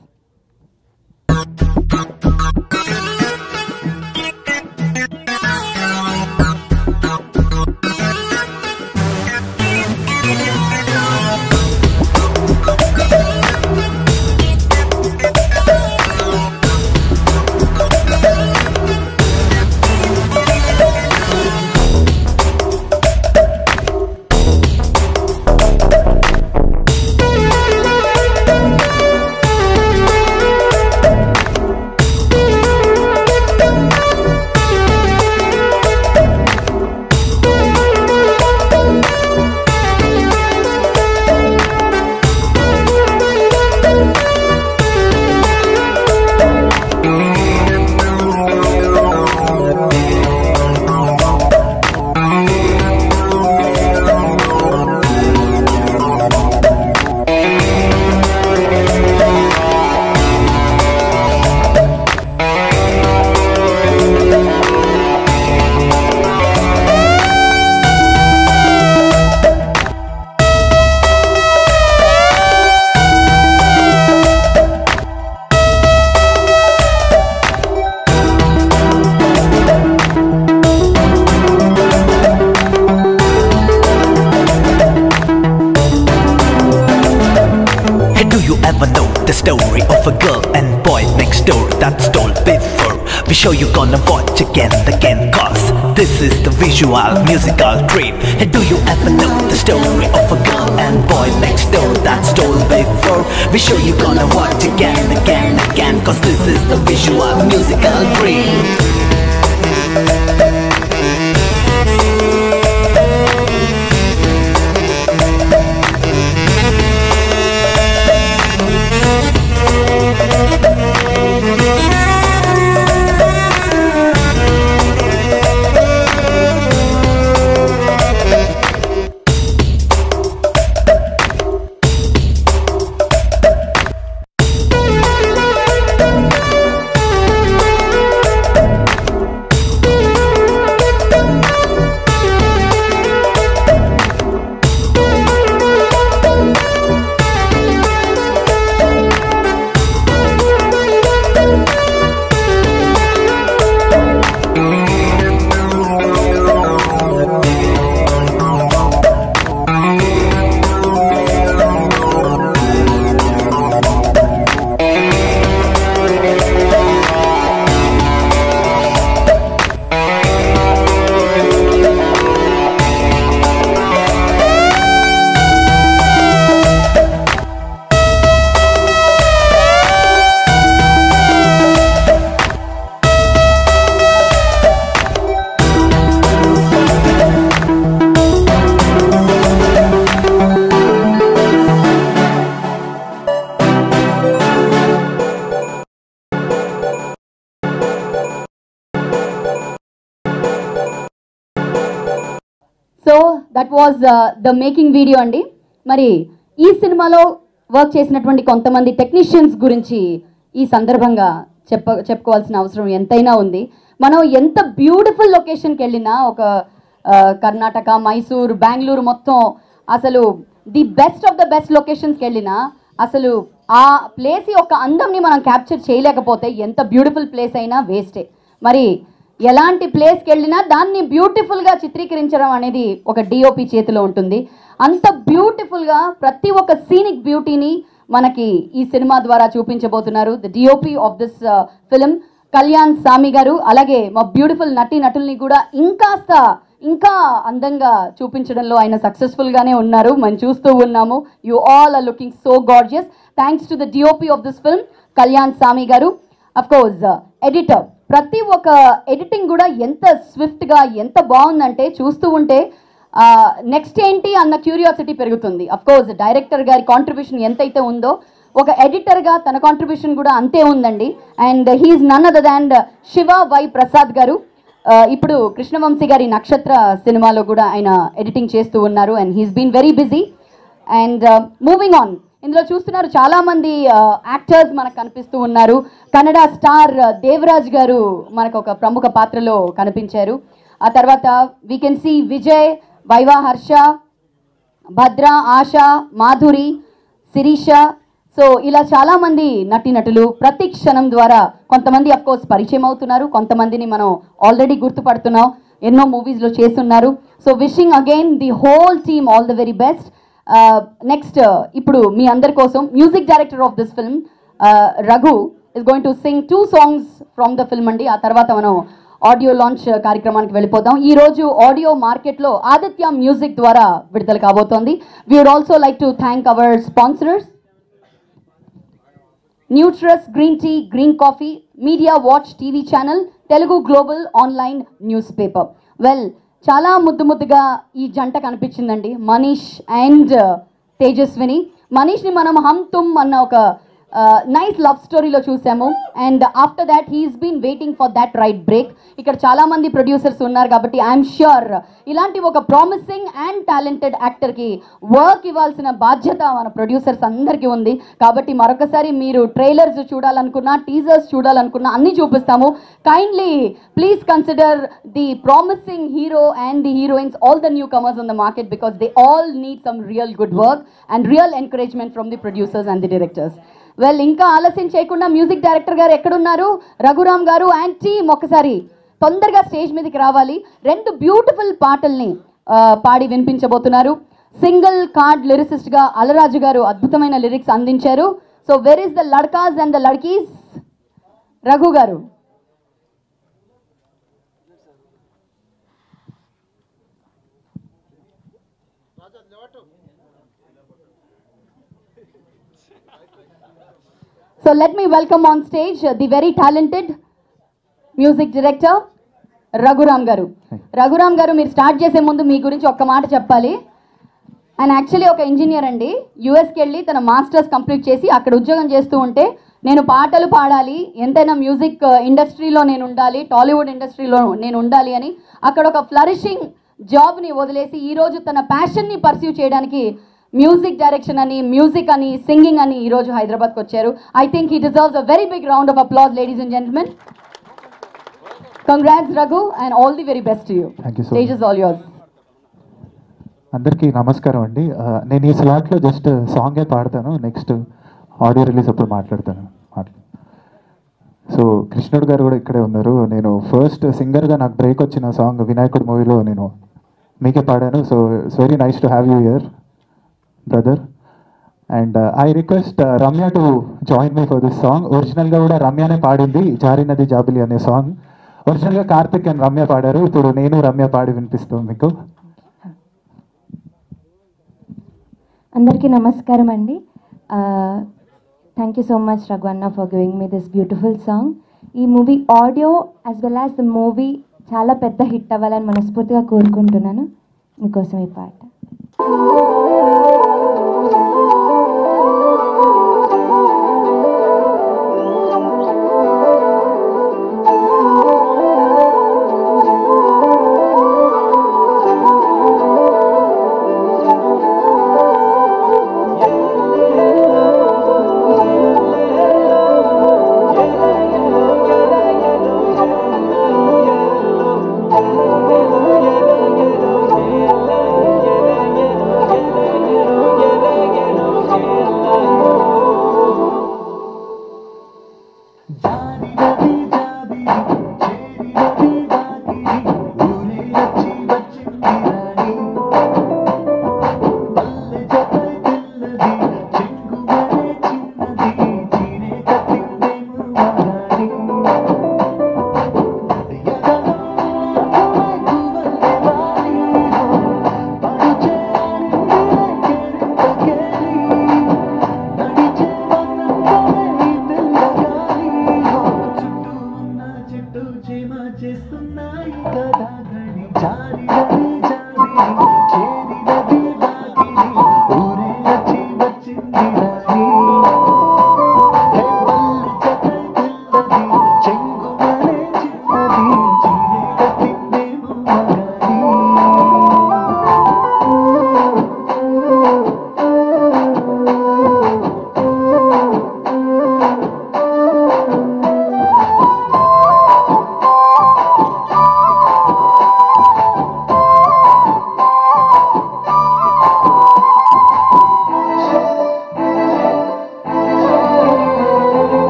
C: The story of a girl and boy next door that's told before. We show you gonna watch again and again, cause this is the visual musical trip. And do you ever know the story of a girl and boy next door that's told before? We show you gonna watch again and again and again, cause this is the visual musical trip.
A: So that was the making video అండి. మరి ఈ సినిమాలో work చేసినటువంటి కొంతమంది technicians గురించి ఈ సందర్భంగా చెప్పుకోవాల్సిన అవసరం ఎంతైనా ఉంది. మనం ఎంత బ్యూటిఫుల్ లొకేషన్కి వెళ్ళినా, ఒక కర్ణాటక, మైసూర్, బెంగళూరు మొత్తం అసలు the best of the best లొకేషన్స్కి వెళ్ళినా అసలు ఆ ప్లేస్ యొక్క అందంని మనం క్యాప్చర్ చేయలేకపోతే ఎంత బ్యూటిఫుల్ ప్లేస్ అయినా వేస్టే. మరి ఎలాంటి ప్లేస్కి వెళ్ళినా దాన్ని బ్యూటిఫుల్గా చిత్రీకరించడం అనేది ఒక డిఓపి చేతిలో ఉంటుంది. అంత బ్యూటిఫుల్గా ప్రతి ఒక్క సీనిక్ బ్యూటీని మనకి ఈ సినిమా ద్వారా చూపించబోతున్నారు the DOP of this film Kalyan Sami గారు. అలాగే మా బ్యూటిఫుల్ నటుల్ని కూడా ఇంకా అందంగా చూపించడంలో ఆయన సక్సెస్ఫుల్గానే ఉన్నారు, మనం చూస్తూ ఉన్నాము. You all are looking so gorgeous. Thanks to the DOP of this film Kalyan Sami గారు. అఫ్ కోర్స్ ఎడిటర్, ప్రతి ఒక్క ఎడిటింగ్ కూడా ఎంత స్విఫ్ట్గా ఎంత బాగుందంటే చూస్తూ ఉంటే నెక్స్ట్ ఏంటి అన్న క్యూరియాసిటీ పెరుగుతుంది. అఫ్ కోర్స్ డైరెక్టర్ గారి కాంట్రిబ్యూషన్ ఎంతైతే ఉందో ఒక ఎడిటర్గా తన కాంట్రిబ్యూషన్ కూడా అంతే ఉందండి. And he's none other than Siva Y Prasad గారు. ఇప్పుడు కృష్ణవంశీ గారి నక్షత్ర సినిమాలో కూడా ఆయన ఎడిటింగ్ చేస్తూ ఉన్నారు. And he's been very busy. And moving on, ఇందులో చూస్తున్నారు చాలా మంది యాక్టర్స్ మనకు కనిపిస్తూ ఉన్నారు. కన్నడ స్టార్ దేవరాజ్ గారు మనకు ఒక ప్రముఖ పాత్రలో కనిపించారు. ఆ తర్వాత we can see Vijay, Viva, Harsha, Bhadra, Asha, Madhuri, Sirisha. So ఇలా చాలామంది నటులు ప్రతి క్షణం ద్వారా కొంతమంది అఫ్ కోర్స్ పరిచయం అవుతున్నారు, కొంతమందిని మనం ఆల్రెడీ గుర్తుపడుతున్నాం, ఎన్నో మూవీస్లో చేస్తున్నారు. So wishing again the whole team all the very best. Next ఇప్పుడు మీ అందరి కోసం music director of this film Raghu is going to sing 2 songs from the film అండి. ఆ తర్వాత మనం ఆడియో లాంచ్ కార్యక్రమానికి వెళ్ళిపోదాం. ఈ రోజు ఆడియో మార్కెట్లో ఆదిత్య మ్యూజిక్ ద్వారా విడుదల కాబోతోంది. We would also like to thank our sponsorers Nutrus green tea, green coffee, media watch TV channel, Telugu global online newspaper. Well, చాలా ముద్దుగా ఈ జంట కనిపించిందండి, మనీష్ అండ్ తేజస్విని. మనీష్ని మనం హమ్ తుమ్ అన్న ఒక నైస్ లవ్ స్టోరీలో చూసాము. And after that he's been waiting for that right break. ఇక్కడ చాలా మంది ప్రొడ్యూసర్స్ ఉన్నారు కాబట్టి ఐఎమ్ ష్యూర్ ఇలాంటి ఒక ప్రామిసింగ్ అండ్ టాలెంటెడ్ యాక్టర్కి వర్క్ ఇవ్వాల్సిన బాధ్యత మన ప్రొడ్యూసర్స్ అందరికీ ఉంది. కాబట్టి మరొకసారి మీరు ట్రైలర్స్ చూడాలనుకున్నా, టీజర్స్ చూడాలనుకున్నా అన్నీ చూపిస్తాము. Kindly please consider the promising hero and the heroines, all the new comers on the market, because they all need some real good work and real encouragement from the producers and the directors. Well, ఇంకా ఆలస్యం చేయకుండా music director గారు ఎక్కడున్నారు, రఘురామ్ గారు and team ఒక్కసారి తొందరగా stage మీదకి రావాలి. 2 బ్యూటిఫుల్ పాటల్ని పాడి వినిపించబోతున్నారు. సింగిల్ కార్డ్ లిరిసిస్ట్ గా అలరాజు గారు అద్భుతమైన లిరిక్స్ అందించారు. So where is the ladkas and the ladkis? Raghu గారు. So let me welcome on stage the very talented music director Raghuram గారు. రఘురామ్ గారు, మీరు స్టార్ట్ చేసే ముందు మీ గురించి ఒక్క మాట చెప్పాలి. ఆయన యాక్చువల్లీ ఒక ఇంజనీర్ అండి. యూఎస్కి వెళ్ళి తన మాస్టర్స్ కంప్లీట్ చేసి అక్కడ ఉద్యోగం చేస్తూ ఉంటే నేను పాటలు పాడాలి, ఎంతైనా మ్యూజిక్ ఇండస్ట్రీలో నేను ఉండాలి, టాలీవుడ్ ఇండస్ట్రీలో నేను ఉండాలి అని అక్కడ ఒక ఫ్లరిషింగ్ జాబ్ని వదిలేసి ఈరోజు తన ప్యాషన్ని పర్సీవ్ చేయడానికి మ్యూజిక్ డైరెక్షన్ అని, మ్యూజిక్ అని, సింగింగ్ అని ఈరోజు హైదరాబాద్కి వచ్చారు. I think he deserves a very big round of applause, ladies and gentlemen. Congrats Raghu and all the very best to you. Stage is all yours.
L: అందరికీ నమస్కారం అండి. నేను ఈ స్లాట్లో జస్ట్ సాంగే పాడతాను, నెక్స్ట్ ఆడియో రిలీజ్ అప్పుడు మాట్లాడతాను. సో కృష్ణుడు గారు కూడా ఇక్కడే ఉన్నారు. నేను ఫస్ట్ సింగర్గా నాకు బ్రేక్ వచ్చిన సాంగ్ వినాయకుడు మూవీలో నేను మీకే పాడాను. So it's very nice to have you here brother, and I request Ramya to join me for this song. Original ga kuda Ramya ne paadindi Jarinadi Jabili ane song. Original ga Karthik and Ramya paadaru. Ippudu nenu Ramya paadi vinpistam meeku.
M: Andarki namaskaram andi. Thank you so much Raghuanna for giving me this beautiful song. Ee movie audio as well as the movie chaala pedda hit avvalani manaspurtiga korukuntunnanu. Meekosam ee paata.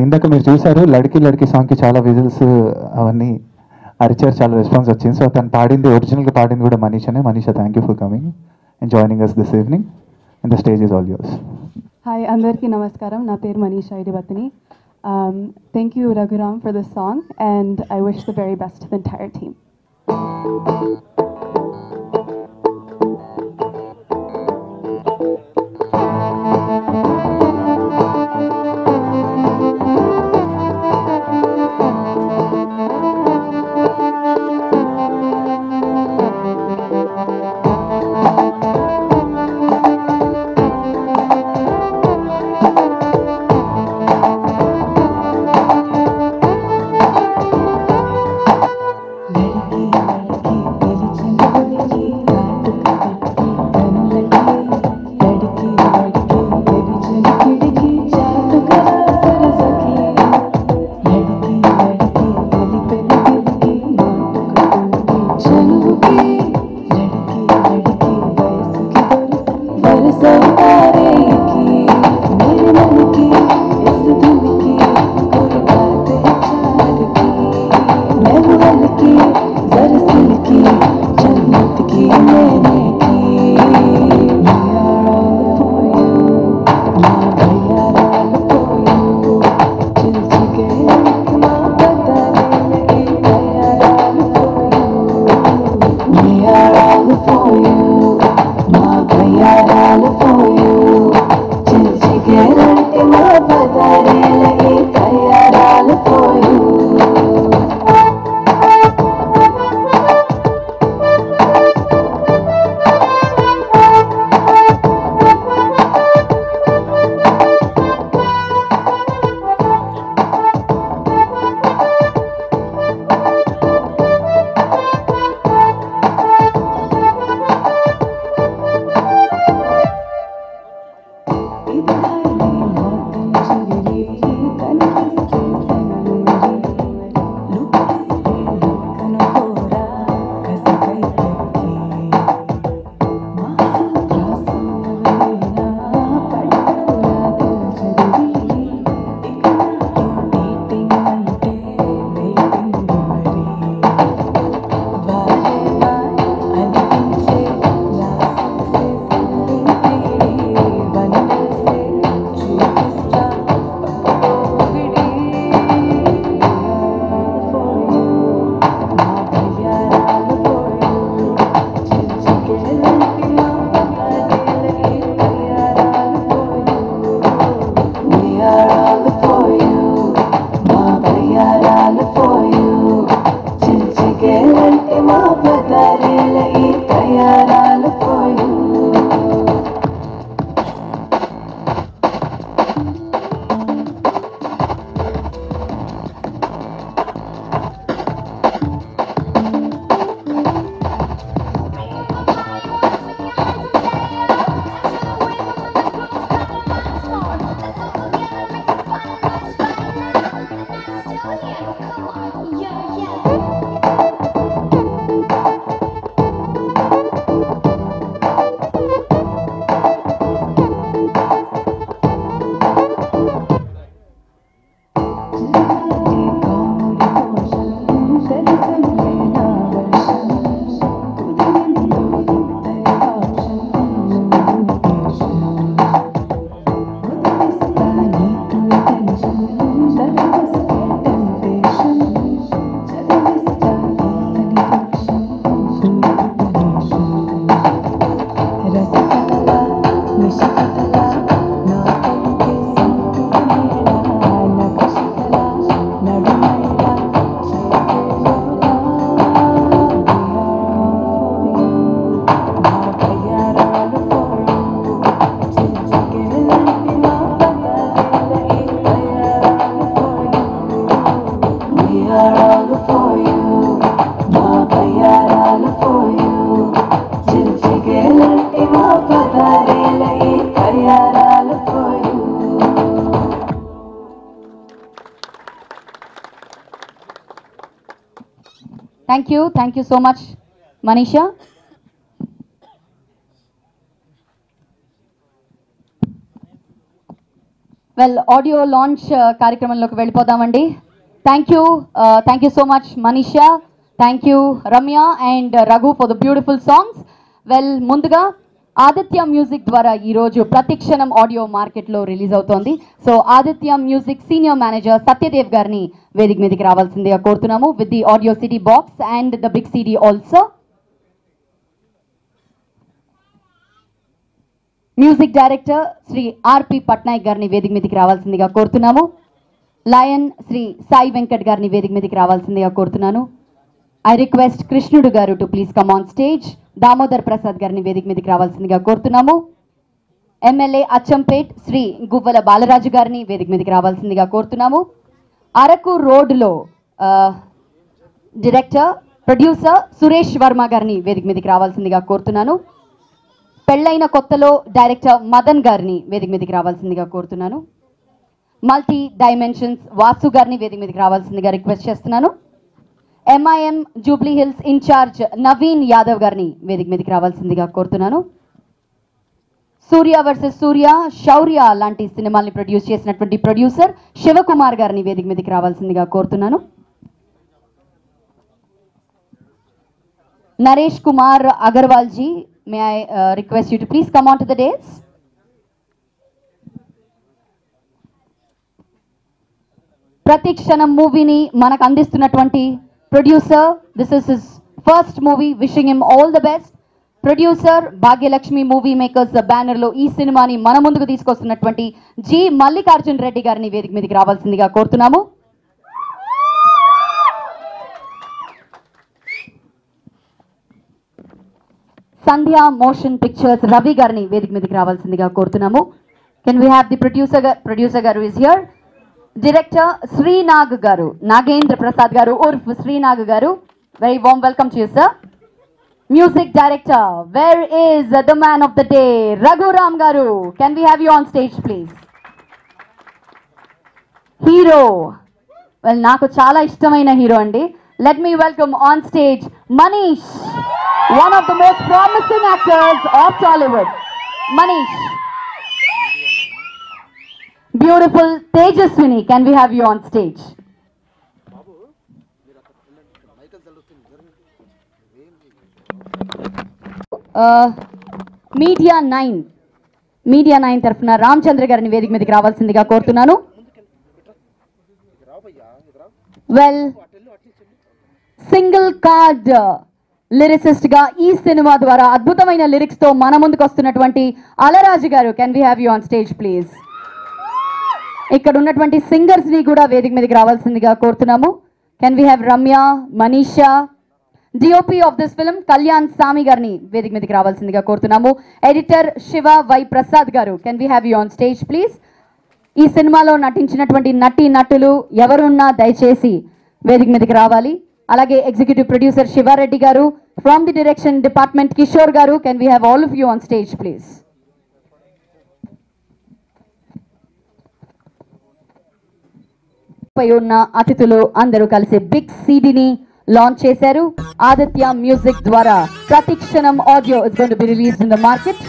L: ఇందాక మీరు చూసారు లడ్కి లడ్కి సాంగ్కి చాలా whistles అవన్నీ అరిచారు, చాలా response వచ్చింది. So తను పాడింది, ఒరిజినల్గా పాడింది కూడా మనీషనే. Manisha, thank you for coming and joining us this evening and the stage is all yours.
N: Hi, అందరికీ నమస్కారం. నా పేరు Manisha Idibattini. Thank you Raghuram for this song and I wish the very best to the entire team.
A: Thank you so much Manisha. Well, audio launch కార్యక్రమంలోకి వెళ్ళిపోదామండి. Thank you so much Manisha, thank you Ramya and Raghu for the beautiful songs. Well, ముందుగా Aditya music ద్వారా ఈరోజు ప్రతిక్షణం audio మార్కెట్లో release అవుతోంది. So Aditya music senior manager Satyadev గారిని వేదిక మీదకి రావాల్సిందిగా కోరుతున్నాము with the audio city box and the big city also. Music director Shri RP Patnaik గారిని వేదిక మీదకి రావాల్సిందిగా కోరుతున్నాము. లయన్ శ్రీ సాయి వెంకట్ గారిని వేదిక మీదకి రావాల్సిందిగా కోరుతున్నాను. ఐ రిక్వెస్ట్ కృష్ణుడు గారు to please come on stage. Damodar Prasad గారిని వేదిక మీదకి రావాల్సిందిగా కోరుతున్నాము. ఎమ్మెల్యే అచ్చంపేట్ శ్రీ గువ్వల బాలరాజు గారిని వేదిక మీదకి రావాల్సిందిగా కోరుతున్నాము. అరకు రోడ్లో డైరెక్టర్ ప్రొడ్యూసర్ సురేష్ వర్మ గారిని వేదిక మీదకి రావాల్సిందిగా కోరుతున్నాను. పెళ్ళైన కొత్తలో డైరెక్టర్ మదన్ గారిని వేదిక మీదకి రావాల్సిందిగా కోరుతున్నాను. మల్టీ డైమెన్షన్స్ వాసు గారిని వేదిక మీదకి రావాల్సిందిగా రిక్వెస్ట్ చేస్తున్నాను. ఎంఐఎం జూబ్లీ హిల్స్ ఇన్ఛార్జ్ నవీన్ యాదవ్ గారిని వేదిక మీదకి రావాల్సిందిగా కోరుతున్నాను. సూర్య వర్సెస్ సూర్య, శౌర్య లాంటి సినిమాల్ని ప్రొడ్యూస్ చేసినటువంటి ప్రొడ్యూసర్ శివకుమార్ గారిని వేదిక మీదకి రావాల్సిందిగా కోరుతున్నాను. Naresh Kumar Agarwal ji, may I request you to please come on to the dais. ప్రతిక్షణం మూవీని మనకు అందిస్తున్నటువంటి producer, this is his first movie, wishing him all the best. Producer Bhagyalakshmi movie makers banner లో ఈ సినిమాని మన ముందుకు తీసుకొస్తున్నటువంటి జి మల్లికార్జున్ రెడ్డి గారిని వేదిక మీదకి రావాల్సిందిగా కోరుతున్నాము. సంధ్యా మోషన్ పిక్చర్స్ రవి గారిని వేదిక మీదకి రావాల్సిందిగా కోరుతున్నాము. Can we have the producer గారు is here. Director Srinag garu, Nagendra Prasad garu ఉర్ఫ్ Srinag garu, very warm welcome to you sir. Music director, where is the man of the day, Raghuram garu, can we have you on stage please. Hero, well నాకు చాలా ఇష్టమైన hero అండి. Let me welcome on stage Manish, one of the most promising actors of Tollywood. Manish. Beautiful Tejaswini, can we have you on stage? Media 9 తరఫున రామచంద్ర గారిని వేదిక మీదకి రావాల్సిందిగా కోరుతున్నాను. వెల్, సింగిల్ కార్డ్ లిరిసిస్ట్ గా ఈ సినిమా ద్వారా అద్భుతమైన లిరిక్స్ తో మన ముందుకు వస్తున్నటువంటి అలరాజు గారు, can we have you on stage please. ఇక్కడ ఉన్నటువంటి సింగర్స్ ని కూడా వేదిక మీదకి రావాల్సిందిగా కోరుతున్నాము. Can we have Ramya, Manisha. DOP of this film Kalyan సామి గారిని వేదిక మీదకి రావాల్సిందిగా కోరుతున్నాము. ఎడిటర్ శివ వై ప్రసాద్ గారు, can we have you on stage please. ఈ సినిమాలో నటించినటువంటి నటులు ఎవరున్నా దయచేసి వేదిక మీదకి రావాలి. అలాగే executive producer Shivareddy garu, from the direction department Kishore garu, can we have all of you on stage please. పై ఉన్న అతిథులు అందరూ కలిసి బిగ్ సిడీని లాంచ్ చేశారు. ఆదిత్య మ్యూజిక్ ద్వారా ప్రతిక్షణం audio is going to be released in the market.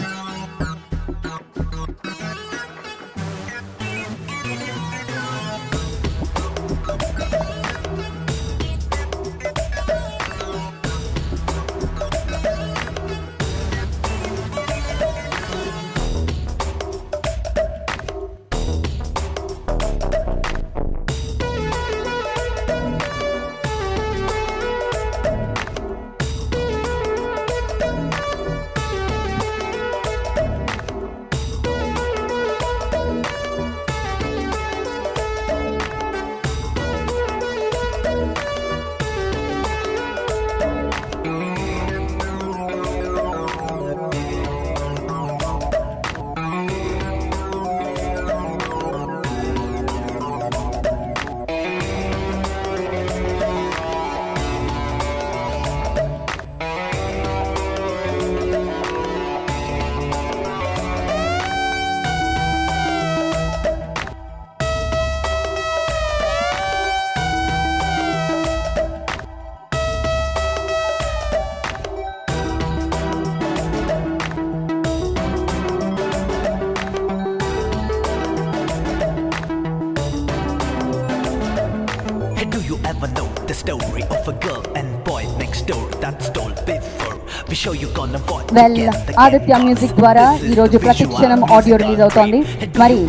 C: story of a girl and boy next door that's told before. We show you gonna watch
A: well
C: again the
A: Aditya music ద్వారా ఈ రోజు ప్రతిక్షణం audio release అవుతోంది. మరి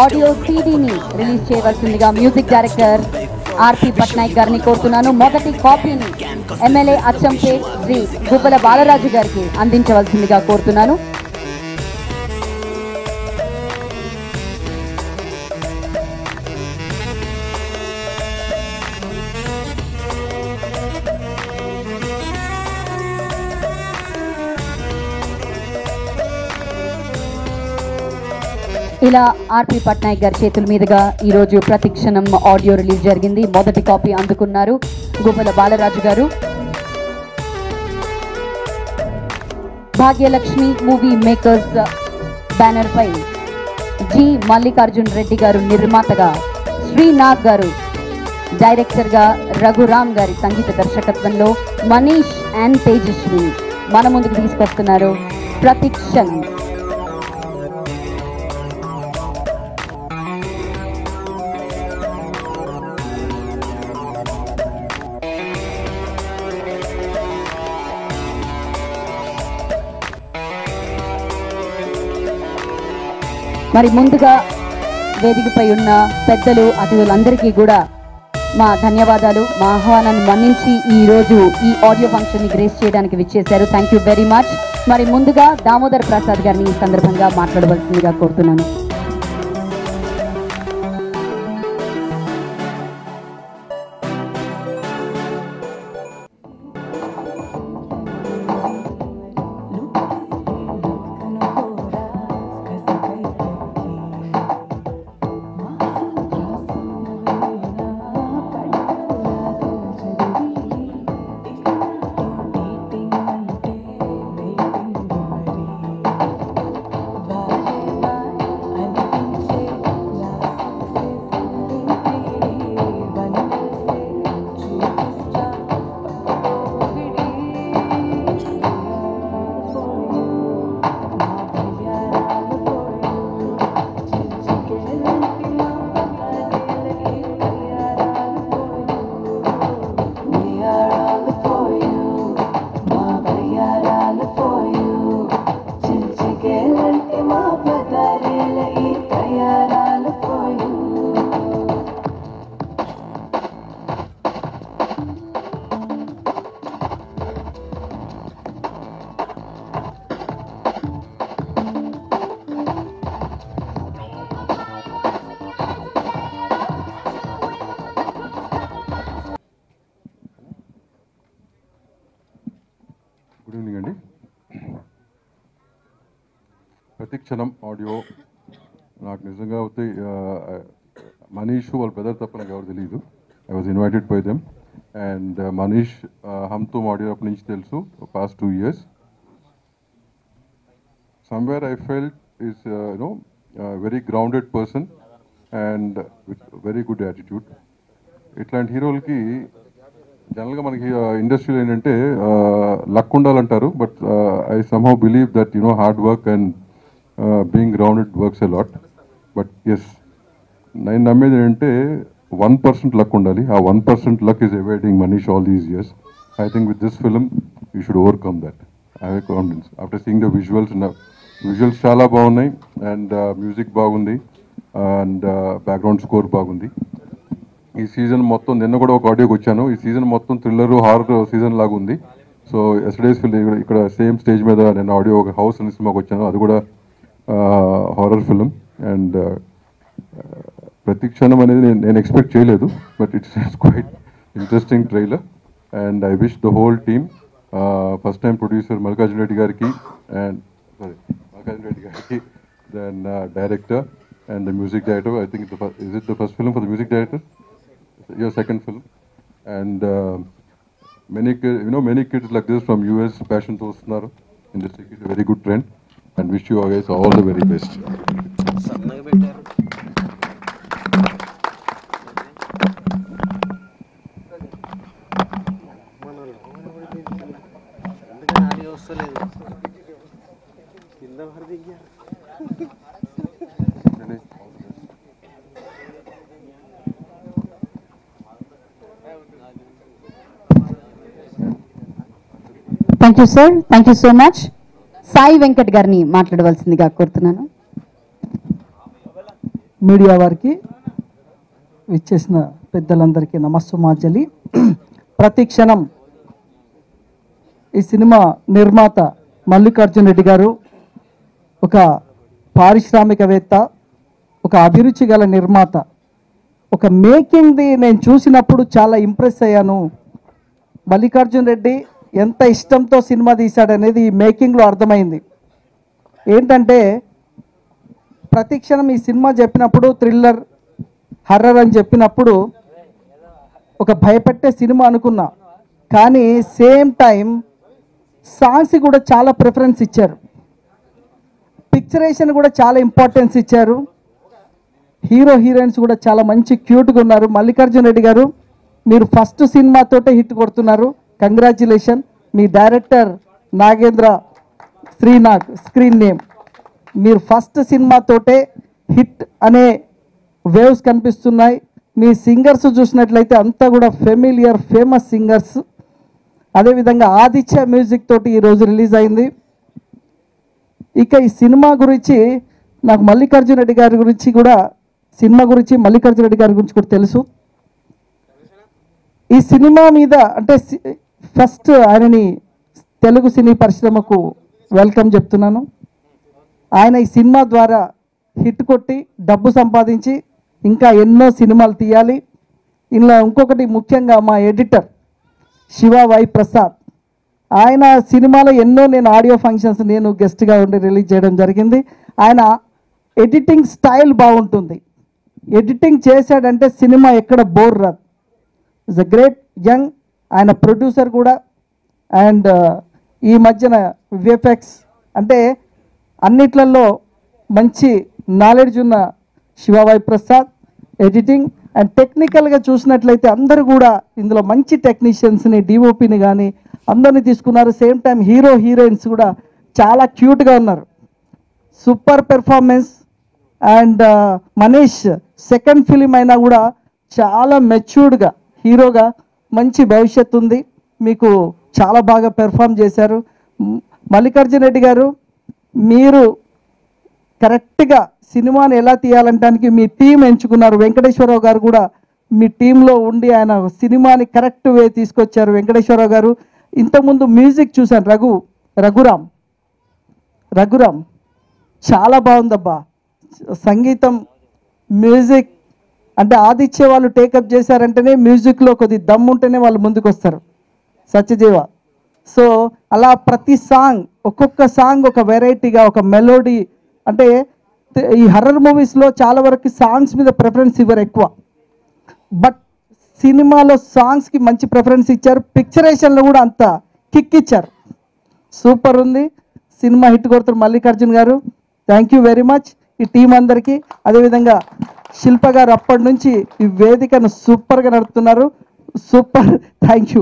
A: audio సీడీని release చేయవలసిందిగా music director ఆర్పి పట్నాయక్ గారిని కోరుతున్నాను. మొదటి కాపీని ఎమ్మెల్యే అచ్చంపేట్ శ్రీ గుబ్బల బాలరాజు గారికి అందించవలసిందిగా కోరుతున్నాను. ఇలా ఆర్పి పట్నాయక్ గారి చేతుల మీదుగా ఈరోజు ప్రతిక్షణం ఆడియో రిలీజ్ జరిగింది. మొదటి కాపీ అందుకున్నారు గుబ్బల బాలరాజు గారు. భాగ్యలక్ష్మి మూవీ మేకర్స్ బ్యానర్ పై జి మల్లికార్జున్ రెడ్డి గారు నిర్మాతగా, శ్రీనాథ్ గారు డైరెక్టర్గా, రఘురామ్ గారి సంగీత దర్శకత్వంలో మనీష్ అండ్ తేజస్వి మన ముందుకు తీసుకొస్తున్నారు ప్రతిక్షణం. మరి ముందుగా వేదికపై ఉన్న పెద్దలు, అతిథులందరికీ కూడా మా ధన్యవాదాలు. మా ఆహ్వానాన్ని మన్నించి ఈరోజు ఈ ఆడియో ఫంక్షన్ని గ్రేస్ చేయడానికి విచ్చేశారు. Thank you very much. మరి ముందుగా దామోదర్ ప్రసాద్ గారిని ఈ సందర్భంగా మాట్లాడవలసిందిగా కోరుతున్నాను.
F: గుడ్ ఈవినింగ్ అండి. ప్రతిక్షణం ఆడియో నాకు నిజంగా అవుతే మనీష్ వాళ్ళ బ్రదర్ తప్ప నాకు ఎవరు తెలియదు. I was invited by them and Manish Humtum audio అప్పటి నుంచి తెలుసు past 2 years. Somewhere I felt is very grounded person and with very good attitude. ఇట్లాంటి హీరోలకి జనరల్గా మనకి ఇండస్ట్రీలో ఏంటంటే లక్ ఉండాలంటారు, but I somehow believe that hard work and being grounded works a lot. But yes, నేను నమ్మేది ఏంటంటే 1% లక్ ఉండాలి. ఆ 1% luck is avoiding Manish all these years. I think with this film you should overcome that. I have confidence after seeing the visuals. Visuals చాలా బాగున్నాయి and music బాగుంది and background score బాగుంది. ఈ సీజన్ మొత్తం, నిన్న కూడా ఒక ఆడియోకి వచ్చాను, ఈ సీజన్ మొత్తం థ్రిల్లర్ హారర్ సీజన్ లాగా ఉంది. సో ఎస్టర్డేస్ ఫిల్మ్ ఇక్కడ సేమ్ స్టేజ్ మీద నేను ఆడియో ఒక హౌస్ అనే సినిమాకి వచ్చాను, అది కూడా హారర్ ఫిలిం. అండ్ ప్రతిక్షణం అనేది నేను ఎక్స్పెక్ట్ చేయలేదు, but it's quite interesting trailer. And I wish the whole team, first time producer Mallikarjuna Reddy గారికి then director and the music director. I think is it the first film for the music director? Your second film. And many kids like this from US passion to Usnar industry is a very good trend, and wish you guys all the very best.
A: Thank you sir, thank you so much. Sai Venkat గారిని మాట్లాడవలసిందిగా కోరుతున్నాను.
D: Media వారికి ఇచ్చేసిన పెద్దలందరికీ నమస్సుమాంజలి. ప్రతి క్షణం ఈ cinema నిర్మాత మల్లికార్జున్ రెడ్డి గారు ఒక పారిశ్రామికవేత్త, ఒక అభిరుచి గల నిర్మాత. ఒక మేకింగ్ది నేను చూసినప్పుడు చాలా ఇంప్రెస్ అయ్యాను. మల్లికార్జున్ రెడ్డి ఎంత ఇష్టంతో సినిమా తీశాడనేది ఈ మేకింగ్లో అర్థమైంది. ఏంటంటే ప్రతి క్షణం ఈ సినిమా చెప్పినప్పుడు థ్రిల్లర్, హర్రర్ అని చెప్పినప్పుడు ఒక భయపెట్టే సినిమా అనుకున్నా. కానీ సేమ్ టైం సాంగ్స్ కూడా చాలా ప్రిఫరెన్స్ ఇచ్చారు, పిక్చరేషన్ కూడా చాలా ఇంపార్టెన్స్ ఇచ్చారు, హీరో హీరోయిన్స్ కూడా చాలా మంచి క్యూట్గా ఉన్నారు. మల్లికార్జున్ రెడ్డి గారు మీరు ఫస్ట్ సినిమాతోటే హిట్ కొడుతున్నారు, కంగ్రాచ్యులేషన్. మీ డైరెక్టర్ నాగేంద్ర శ్రీనాగ్ స్క్రీన్ నేమ్, మీరు ఫస్ట్ సినిమాతోటే హిట్ అనే వేవ్స్ కనిపిస్తున్నాయి. మీ సింగర్స్ చూసినట్లయితే అంతా కూడా ఫెమిలియర్ ఫేమస్ సింగర్స్. అదేవిధంగా ఆదిత్య మ్యూజిక్ తోటి ఈరోజు రిలీజ్ అయింది. ఇక ఈ సినిమా గురించి నాకు మల్లికార్జున్ రెడ్డి గారి గురించి కూడా, సినిమా గురించి మల్లికార్జున్ రెడ్డి గారి గురించి కూడా తెలుసు. ఈ సినిమా మీద అంటే ఫస్ట్ ఆయనని తెలుగు సినీ పరిశ్రమకు వెల్కమ్ చెప్తున్నాను. ఆయన ఈ సినిమా ద్వారా హిట్ కొట్టి డబ్బు సంపాదించి ఇంకా ఎన్నో సినిమాలు తీయాలి. ఇలా ఇంకొకటి ముఖ్యంగా మా ఎడిటర్ శివ వై ప్రసాద్, ఆయన సినిమాలో ఎన్నో నేను ఆడియో ఫంక్షన్స్ నేను గెస్ట్గా ఉండి రిలీజ్ చేయడం జరిగింది. ఆయన ఎడిటింగ్ స్టైల్ బాగుంటుంది, ఎడిటింగ్ చేశాడంటే సినిమా ఎక్కడ బోర్ రాదు. ఇస్ అ గ్రేట్ యంగ్, ఆయన ప్రొడ్యూసర్ కూడా. అండ్ ఈ మధ్యన విఎఫ్ఎక్స్ అంటే అన్నిట్లలో మంచి నాలెడ్జ్ ఉన్న శివవై ప్రసాద్. ఎడిటింగ్ అండ్ టెక్నికల్గా చూసినట్లయితే అందరూ కూడా ఇందులో మంచి టెక్నీషియన్స్ని, డిఓపిని కానీ అందరినీ తీసుకున్నారు. సేమ్ టైం హీరో హీరోయిన్స్ కూడా చాలా క్యూట్గా ఉన్నారు. Super performance. And Manish second film అయినా కూడా చాలా మెచ్యూర్డ్గా హీరోగా మంచి భవిష్యత్తు ఉంది, మీకు చాలా బాగా పెర్ఫామ్ చేశారు. మల్లికార్జున్ రెడ్డి గారు మీరు కరెక్ట్గా సినిమాని ఎలా తీయాలంటానికి మీ టీం ఎంచుకున్నారు. వెంకటేశ్వరరావు గారు కూడా మీ టీంలో ఉండి ఆయన సినిమాని కరెక్ట్ వే తీసుకొచ్చారు. వెంకటేశ్వరరావు గారు ఇంతకుముందు మ్యూజిక్ చూశాను, రఘురామ్ చాలా బాగుందబ్బా. సంగీతం, మ్యూజిక్ అంటే ఆదిత్య వాళ్ళు టేకప్ చేశారంటేనే మ్యూజిక్లో కొద్ది దమ్ ఉంటేనే వాళ్ళు ముందుకు వస్తారు, సత్యదేవ. సో అలా ప్రతి సాంగ్, ఒక్కొక్క సాంగ్ ఒక వెరైటీగా, ఒక మెలోడీ. అంటే ఈ హర్రర్ మూవీస్లో చాలా వరకు సాంగ్స్ మీద ప్రిఫరెన్స్ ఇవ్వరు ఎక్కువ, బట్ సినిమాలో సాంగ్స్కి మంచి ప్రిఫరెన్స్ ఇచ్చారు. పిక్చరేషన్లో కూడా అంత కిక్ ఇచ్చారు. సూపర్ ఉంది సినిమా, హిట్ కొడుతారు మల్లికార్జున్ గారు. థ్యాంక్ యూ వెరీ మచ్ ఈ టీం అందరికీ. అదేవిధంగా శిల్ప గారు అప్పటి నుంచి ఈ వేదికను సూపర్గా నడుపుతున్నారు. Super, thank you.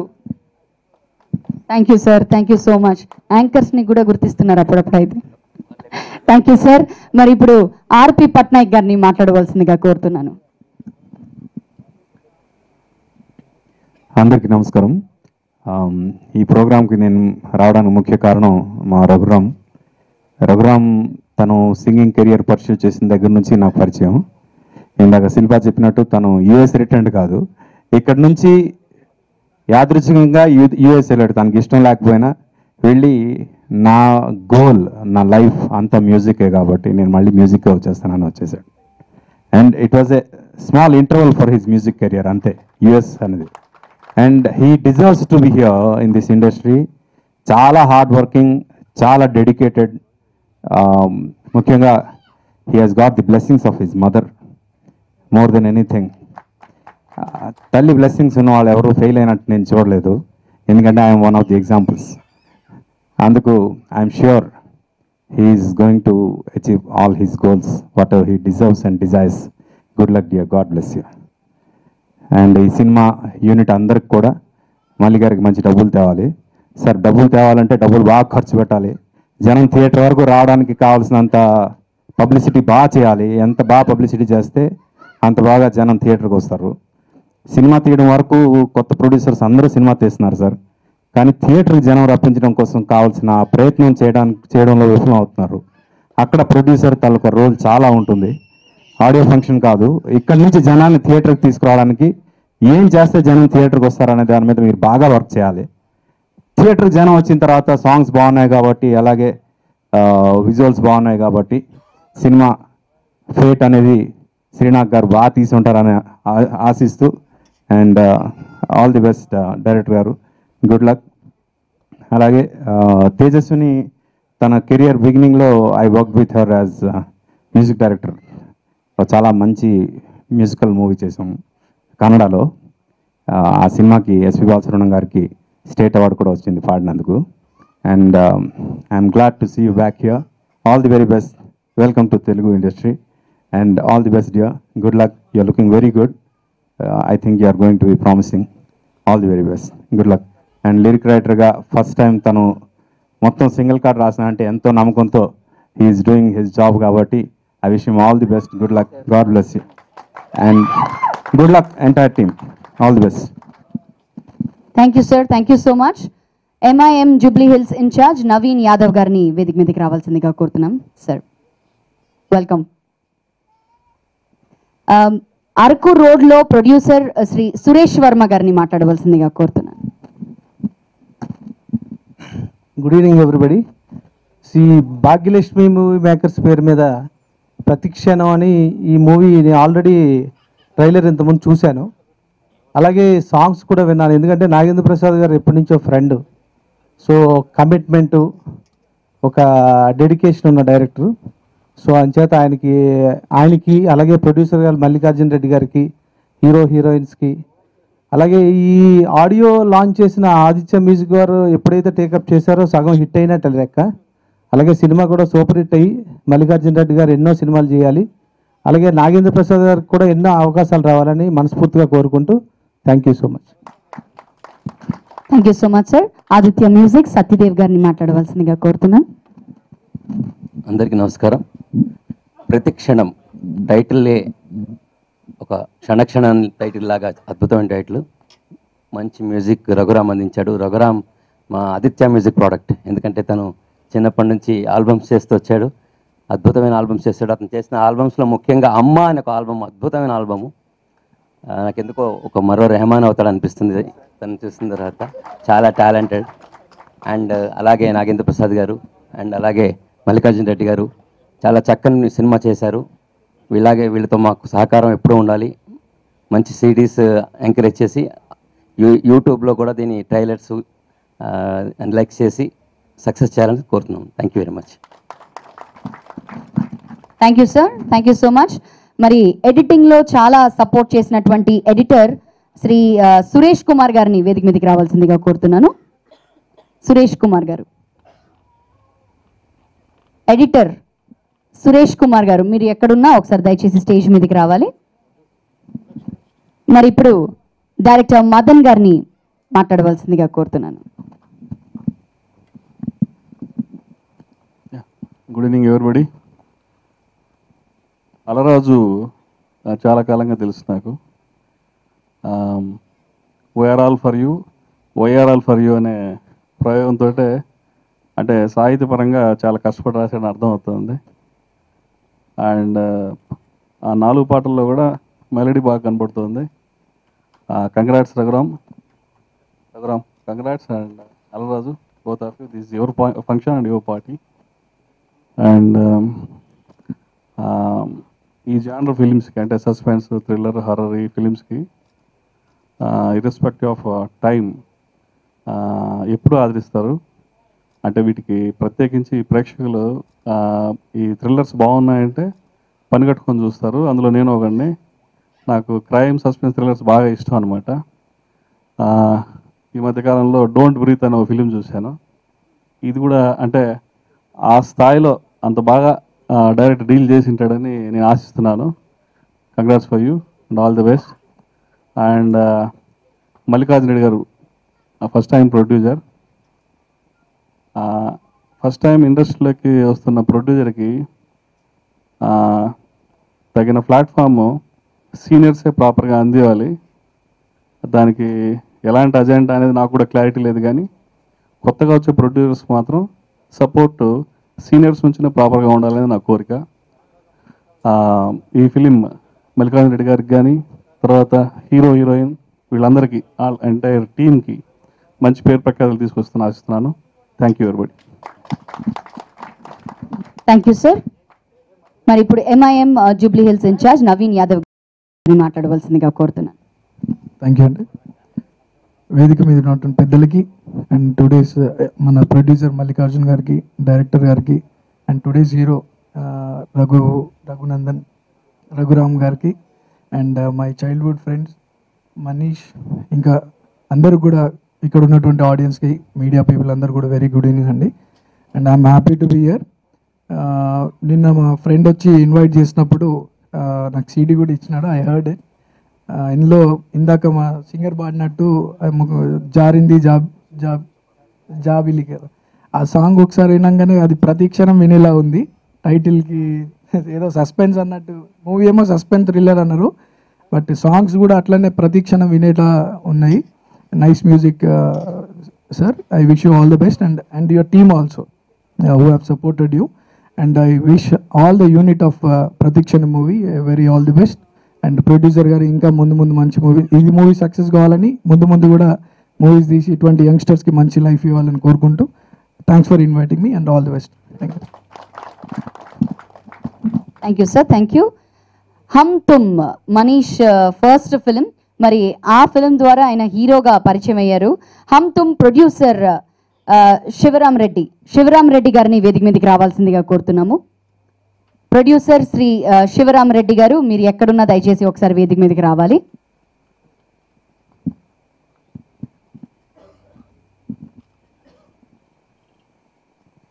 A: Thank you sir, thank you so much. యాంకర్స్ని కూడా గుర్తిస్తున్నారు అప్పుడప్పుడు అయితే. Thank you sir. మరి ఇప్పుడు ఆర్పి పట్నాయక్ గారిని మాట్లాడవలసిందిగా కోరుతున్నాను.
O: అందరికీ నమస్కారం. ఈ ప్రోగ్రాంకి నేను రావడానికి ముఖ్య కారణం మా రఘురామ్ తను సింగింగ్ కెరియర్ పర్సూ చేసిన దగ్గర నుంచి నాకు పరిచయం. ఇందాక శిల్పా చెప్పినట్టు తను యూఎస్ రిటర్న్ కాదు, ఇక్కడ నుంచి యాదృచ్ఛికంగా యూఎస్ వెళ్ళాడు. తనకి ఇష్టం లేకపోయినా వెళ్ళి, నా గోల్, నా లైఫ్ అంతా మ్యూజికే కాబట్టి నేను మళ్ళీ మ్యూజిక్కే వచ్చేస్తానని వచ్చేసాడు. And it was a small interval for his music career, అంతే యూఎస్ అనేది. And he deserves to be here in this industry. చాలా హార్డ్ వర్కింగ్, చాలా డెడికేటెడ్. ముఖ్యంగా he has got the blessings of his mother more than anything. తల్లి blessings ఉన్న వాళ్ళు ఎవరు fail అయినట్టు నేను చూడలేదు, ఎందుకంటే I'm one of the examples. అందుకు I'm sure he is going to achieve all his goals, what ever he deserves and desires. Good luck dear, God bless you. And ఈ సినిమా యూనిట్ అందరికి కూడా మల్లి గారికి మంచి డబ్బులు తేవాలి సార్. డబ్బులు తేవాలంటే డబ్బులు బాగా ఖర్చు పెట్టాలి. జనం థియేటర్ వరకు రావడానికి కావాల్సినంత పబ్లిసిటీ బాగా చేయాలి. ఎంత బాగా పబ్లిసిటీ చేస్తే అంత బాగా జనం థియేటర్కి వస్తారు. సినిమా తీయడం వరకు కొత్త ప్రొడ్యూసర్స్ అందరూ సినిమా తీస్తున్నారు సార్, కానీ థియేటర్కి జనం రప్పించడం కోసం కావాల్సిన ప్రయత్నం చేయడంలో విఫలం అవుతున్నారు. అక్కడ ప్రొడ్యూసర్ తాలూకా రోల్ చాలా ఉంటుంది. ఆడియో ఫంక్షన్ కాదు, ఇక్కడి నుంచి జనాన్ని థియేటర్కి తీసుకురావడానికి ఏం చేస్తే జనం థియేటర్కి వస్తారనే దాని మీద మీరు బాగా వర్క్ చేయాలి. థియేటర్కి జనం వచ్చిన తర్వాత సాంగ్స్ బాగున్నాయి కాబట్టి, అలాగే విజువల్స్ బాగున్నాయి కాబట్టి సినిమా ఫేట్ అనేది శ్రీనాథ్ గారు బాగా తీసి ఉంటారని ఆశిస్తూ, and all the best director గారు, గుడ్ లక్. అలాగే తేజస్విని తన కెరియర్ బిగినింగ్లో I work with her as music director. చాలా మంచి మ్యూజికల్ మూవీ చేసాము కన్నడలో. ఆ సినిమాకి ఎస్పి బాలసుబ్రహ్మణ్యం గారికి స్టేట్ అవార్డు కూడా వచ్చింది పాడినందుకు. And I'm glad to see you back here. All the very best. Welcome to Telugu industry and all the best dear. Good luck. You are looking very good. I think you are going to be promising. All the very best. Good luck. And lyric రైటర్గా first time తను మొత్తం single card రాసిన అంటే ఎంతో నమ్మకంతో he is doing his job కాబట్టి I wish him all the best. Good luck. God bless you and good luck entire team. All the best.
A: Thank you sir, thank you so much. MIM Jubilee Hills incharge Naveen Yadav గారిని వేదిక మీదకి రావాల్సిందిగా కోరుతున్నాం sir. Welcome. Araku రోడ్లో producer Shri Suresh Varma గారిని మాట్లాడవలసిందిగా కోరుతున్నాను.
P: Good evening everybody. Shri Bhagyalakshmi movie makers పేరు మీద ప్రతిక్షణం అని ఈ మూవీ నేను ఆల్రెడీ ట్రైలర్ ఇంతకుముందు చూశాను. అలాగే సాంగ్స్ కూడా విన్నాను. ఎందుకంటే నాగేంద్ర ప్రసాద్ గారు ఎప్పటి నుంచో ఫ్రెండ్. సో కమిట్మెంటు, ఒక డెడికేషన్ ఉన్న డైరెక్టర్. సో అంచేత ఆయనకి అలాగే ప్రొడ్యూసర్ గారు మల్లికార్జున రెడ్డి గారికి, హీరోయిన్స్కి, అలాగే ఈ ఆడియో లాంచ్ చేసిన ఆదిత్య మ్యూజిక్ గారు ఎప్పుడైతే టేకప్ చేశారో సగం హిట్ అయినట్టు లెక్క. అలాగే సినిమా కూడా సూపర్ హిట్ అయ్యి మల్లికార్జున రెడ్డి గారు ఎన్నో సినిమాలు చేయాలి, అలాగే నాగేంద్ర ప్రసాద్ గారికి కూడా ఎన్నో అవకాశాలు రావాలని మనస్ఫూర్తిగా కోరుకుంటూ thank you so much.
A: Thank you so much sir. Aditya music Satyadev గారిని మాట్లాడవలసిందిగా కోరుతున్నాను.
Q: అందరికీ నమస్కారం. ప్రతిక్షణం టైటిల్లే ఒక క్షణక్షణం టైటిల్ లాగా అద్భుతమైన టైటిల్. మంచి మ్యూజిక్ రఘురామ్ అందించాడు. రఘురామ్ మా ఆదిత్య మ్యూజిక్ ప్రోడక్ట్. ఎందుకంటే తను చిన్నప్పటి నుంచి ఆల్బమ్స్ చేస్తూ వచ్చాడు. అద్భుతమైన ఆల్బమ్స్ చేశాడు. అతను చేసిన ఆల్బమ్స్లో ముఖ్యంగా అమ్మ అనే ఒక ఆల్బమ్ అద్భుతమైన ఆల్బము. నాకెందుకో ఒక మరో రెహమాన్ అవుతాడు అనిపిస్తుంది తను చూసిన తర్వాత. చాలా టాలెంటెడ్. అండ్ అలాగే నాగేంద్ర ప్రసాద్ గారు అండ్ అలాగే మల్లికార్జున రెడ్డి గారు చాలా చక్కని సినిమా చేశారు. వీళ్ళతో మాకు సహకారం ఎప్పుడూ ఉండాలి. మంచి సిడీస్ ఎంకరేజ్ చేసి యూట్యూబ్లో కూడా దీని ట్రైలర్స్ అండ్ లైక్ చేసి సక్సెస్ చేయాలని కోరుతున్నాం. Thank you very much.
A: Thank you sir, thank you so much. మరి ఎడిటింగ్లో చాలా సపోర్ట్ చేసినటువంటి ఎడిటర్ శ్రీ సురేష్ కుమార్ గారిని వేదిక మీదకి రావాల్సిందిగా కోరుతున్నాను. సురేష్ కుమార్ గారు, ఎడిటర్ సురేష్ కుమార్ గారు, మీరు ఎక్కడున్నా ఒకసారి దయచేసి స్టేజ్ మీదకి రావాలి. మరి ఇప్పుడు డైరెక్టర్ మదన్ గారిని మాట్లాడవలసిందిగా కోరుతున్నాను.
F: Good evening everybody. అలరాజు చాలా కాలంగా తెలుసు నాకు. Why are all for you, why are all for you అనే ప్రయోగంతో అంటే సాహిత్యపరంగా చాలా కష్టపడి రాసాడని అర్థమవుతుంది. అండ్ ఆ 4 పాటల్లో కూడా మెలడీ బాగా కనబడుతుంది. Congrats Raghuram, congrats. And Alaraju, both of you, this is your function and your party. And ఈ జానర్ ఫిలిమ్స్కి అంటే సస్పెన్స్, థ్రిల్లర్, హర్రర్ ఈ ఫిలిమ్స్కి ఇర్రెస్పెక్టివ్ ఆఫ్ టైం ఎప్పుడు ఆదరిస్తారు. అంటే వీటికి ప్రత్యేకించి ప్రేక్షకులు ఈ థ్రిల్లర్స్ బాగున్నాయంటే పని కట్టుకొని చూస్తారు. అందులో నేను ఒకడిని. నాకు క్రైమ్, సస్పెన్స్, థ్రిల్లర్స్ బాగా ఇష్టం అనమాట. ఈ మధ్యకాలంలో డోంట్ బ్రీత్ అనే ఒక ఫిలిం చూశాను. ఇది కూడా అంటే ఆ స్థాయిలో అంత బాగా డైరెక్ట్ డీల్ చేసి ఉంటాడని నేను ఆశిస్తున్నాను. Congrats for you and all the best. And Mallikarjuna Reddy garu first time producer. First time ఇండస్ట్రీలోకి వస్తున్న ప్రొడ్యూసర్కి తగిన ప్లాట్ఫామ్ సీనియర్సే ప్రాపర్గా అందివ్వాలి. దానికి ఎలాంటి అజెండా అనేది నాకు కూడా క్లారిటీ లేదు, కానీ కొత్తగా వచ్చే ప్రొడ్యూసర్స్ మాత్రం సపోర్ట్ సీనియర్స్ నుంచి ప్రాపర్గా ఉండాలని నా కోరిక. ఈ ఫిలిం మల్లికార్జున రెడ్డి గారికి కానీ, తర్వాత హీరో హీరోయిన్ వీళ్ళందరికీ ఎంటైర్ టీమ్కి మంచి పేరు ప్రఖ్యాతులు తీసుకొస్తాను ఆశిస్తున్నాను. Thank you everybody.
A: Thank you sir. మరి ఇప్పుడు ఎంఐఎం జూబ్లీ హిల్స్ ఇన్ఛార్జ్ నవీన్ యాదవ్ మాట్లాడవలసిందిగా కోరుతున్నాను.
R: థ్యాంక్ యూ అండి. వేదిక మీద ఉన్నటువంటి పెద్దలకి అండ్ టుడేస్ మన ప్రొడ్యూసర్ మల్లికార్జున్ గారికి, డైరెక్టర్ గారికి and today's hero Raghunandan Raghuram గారికి and my childhood friends Manish, ఇంకా అందరూ కూడా ఇక్కడ ఉన్నటువంటి ఆడియన్స్కి, మీడియా పీపుల్ అందరూ కూడా వెరీ గుడ్ ఈవినింగ్ అండి. And I'm happy to be here. నిన్న మా ఫ్రెండ్ వచ్చి ఇన్వైట్ చేసినప్పుడు నాకు సీడీ కూడా ఇచ్చినాడు. I heard it. ఇందులో ఇందాక మా సింగర్ పాడినట్టు జారింది జాబ్ జాబ్ జాబిలి కదా, ఆ సాంగ్ ఒకసారి వినంగానే అది ప్రతి క్షణం వినేలా ఉంది. టైటిల్కి ఏదో సస్పెన్స్ అన్నట్టు, మూవీ ఏమో సస్పెన్స్ థ్రిల్లర్ అన్నారు, బట్ సాంగ్స్ కూడా అట్లనే ప్రతి క్షణం వినేలా ఉన్నాయి. Nice music sir. I wish you all the best and your team also who have supported you, and I wish all the unit of Pratikshana movie very all the best. And producer గారు ఇంకా ముందు మంచి movie, ఈ movie success కావాలని ముందు కూడా movies తీసి ఇటువంటి యంగ్స్టర్స్కి మంచి లైఫ్ ఇవ్వాలని కోరుకుంటూ thanks for inviting me and all the best. Thank you.
A: Thank you sir. Thank you. Hum Tum Manish first film, మరి ఆ ఫిలిం ద్వారా ఆయన హీరోగా పరిచయం అయ్యారు. హమ్ తుమ్ ప్రొడ్యూసర్ శివరామ్ రెడ్డి గారిని వేదిక మీదకి రావాల్సిందిగా కోరుతున్నాము. ప్రొడ్యూసర్ శ్రీ శివరామ్ రెడ్డి గారు, మీరు ఎక్కడున్నా దయచేసి ఒకసారి వేదిక మీదకి రావాలి.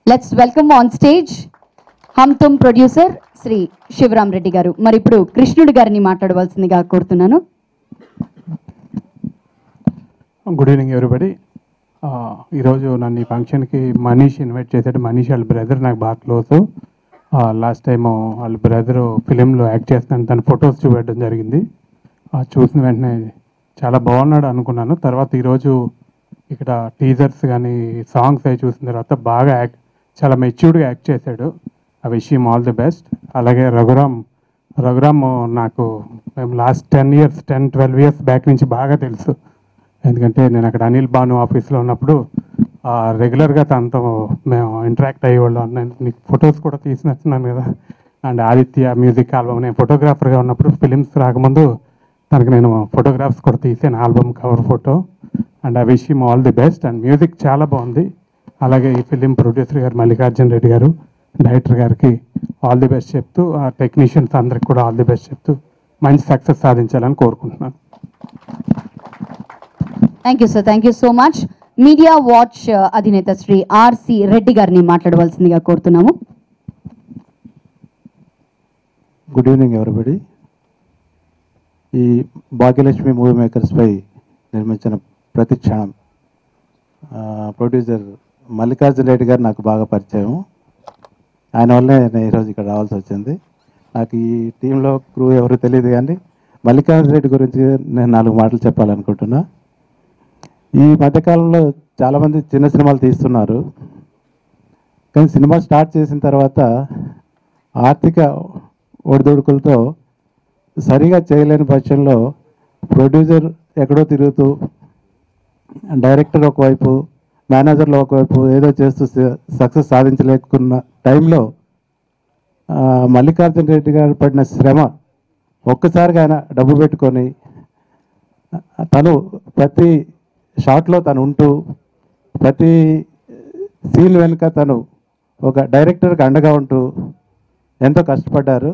A: Let's welcome on stage hum Tum producer Shri Shivaram Reddy గారు. మరి ఇప్పుడు కృష్ణుడి గారిని మాట్లాడవలసిందిగా కోరుతున్నాను.
S: Good evening everybody. ఈరోజు నన్ను ఈ ఫంక్షన్కి మనీష్ ఇన్వైట్ చేశాడు. మనీష్ వాళ్ళ బ్రదర్ నాకు బాగా క్లోజ్. లాస్ట్ టైం వాళ్ళ బ్రదరు ఫిలింలో యాక్ట్ చేస్తున్నాను, తన ఫొటోస్ చూపెట్టడం జరిగింది. చూసిన వెంటనే చాలా బాగున్నాడు అనుకున్నాను. తర్వాత ఈరోజు ఇక్కడ టీజర్స్ కానీ సాంగ్స్ అవి చూసిన తర్వాత బాగా చాలా మెచ్యూర్డ్గా యాక్ట్ చేశాడు. ఆ విషయం ఆల్ ది బెస్ట్. అలాగే రఘురామ్ నాకు మేము లాస్ట్ 10-12 ఇయర్స్ బ్యాక్ నుంచి బాగా తెలుసు. ఎందుకంటే నేను అక్కడ అనిల్ భాను ఆఫీస్లో ఉన్నప్పుడు రెగ్యులర్గా తనతో మేము ఇంటరాక్ట్ అయ్యేవాళ్ళం. నేను నీకు ఫొటోస్ కూడా తీసినట్టున్నాను కదా. అండ్ ఆదిత్య మ్యూజిక్ ఆల్బమ్, నేను ఫోటోగ్రాఫర్గా ఉన్నప్పుడు ఫిలిమ్స్ రాకముందు తనకు నేను ఫోటోగ్రాఫ్స్ కూడా తీసాను, ఆల్బమ్ కవర్ ఫోటో. అండ్ ఆ విషయం all the best. And music చాలా బాగుంది. అలాగే ఈ ఫిలిం ప్రొడ్యూసర్ గారు మల్లికార్జున రెడ్డి గారు, డైరెక్టర్ గారికి ఆల్ ది బెస్ట్ చెప్తూ, ఆ టెక్నీషియన్స్ అందరికి కూడా ఆల్ ది బెస్ట్ చెప్తూ మంచి సక్సెస్ సాధించాలని కోరుకుంటున్నాను.
A: Thank you sir. Thank you so much. Media watch అధినేత శ్రీ ఆర్సి రెడ్డి గారిని మాట్లాడవలసిందిగా కోరుతున్నాము.
L: Good evening everybody. ఈ భాగ్యలక్ష్మి మూవీ మేకర్స్పై నిర్మించిన ప్రతి క్షణం ప్రొడ్యూసర్ మల్లికార్జున రెడ్డి గారు నాకు బాగా పరిచయం. ఆయన వల్లే నేను ఈరోజు ఇక్కడ రావాల్సి వచ్చింది. నాకు ఈ టీంలో క్రూ ఎవరు తెలియదు, కానీ మల్లికార్జున రెడ్డి గురించి నేను 4 మాటలు చెప్పాలనుకుంటున్నా. ఈ మధ్యకాలంలో చాలామంది చిన్న సినిమాలు తీస్తున్నారు, కానీ సినిమా స్టార్ట్ చేసిన తర్వాత ఆర్థిక ఒడిదుడుకులతో సరిగా చేయలేని పక్షంలో ప్రొడ్యూసర్ ఎక్కడో తిరుగుతూ, డైరెక్టర్ ఒకవైపు, మేనేజర్లు ఒకవైపు ఏదో చేస్తూ సక్సెస్ సాధించలేకున్న టైంలో మల్లికార్జున రెడ్డి గారు పడిన శ్రమ ఒక్కసారిగా ఆయన డబ్బు పెట్టుకొని తను ప్రతి షాట్లో తను ఉంటూ, ప్రతి సీన్ వెనుక తను ఒక డైరెక్టర్కి అండగా ఉంటూ ఎంతో కష్టపడ్డారు.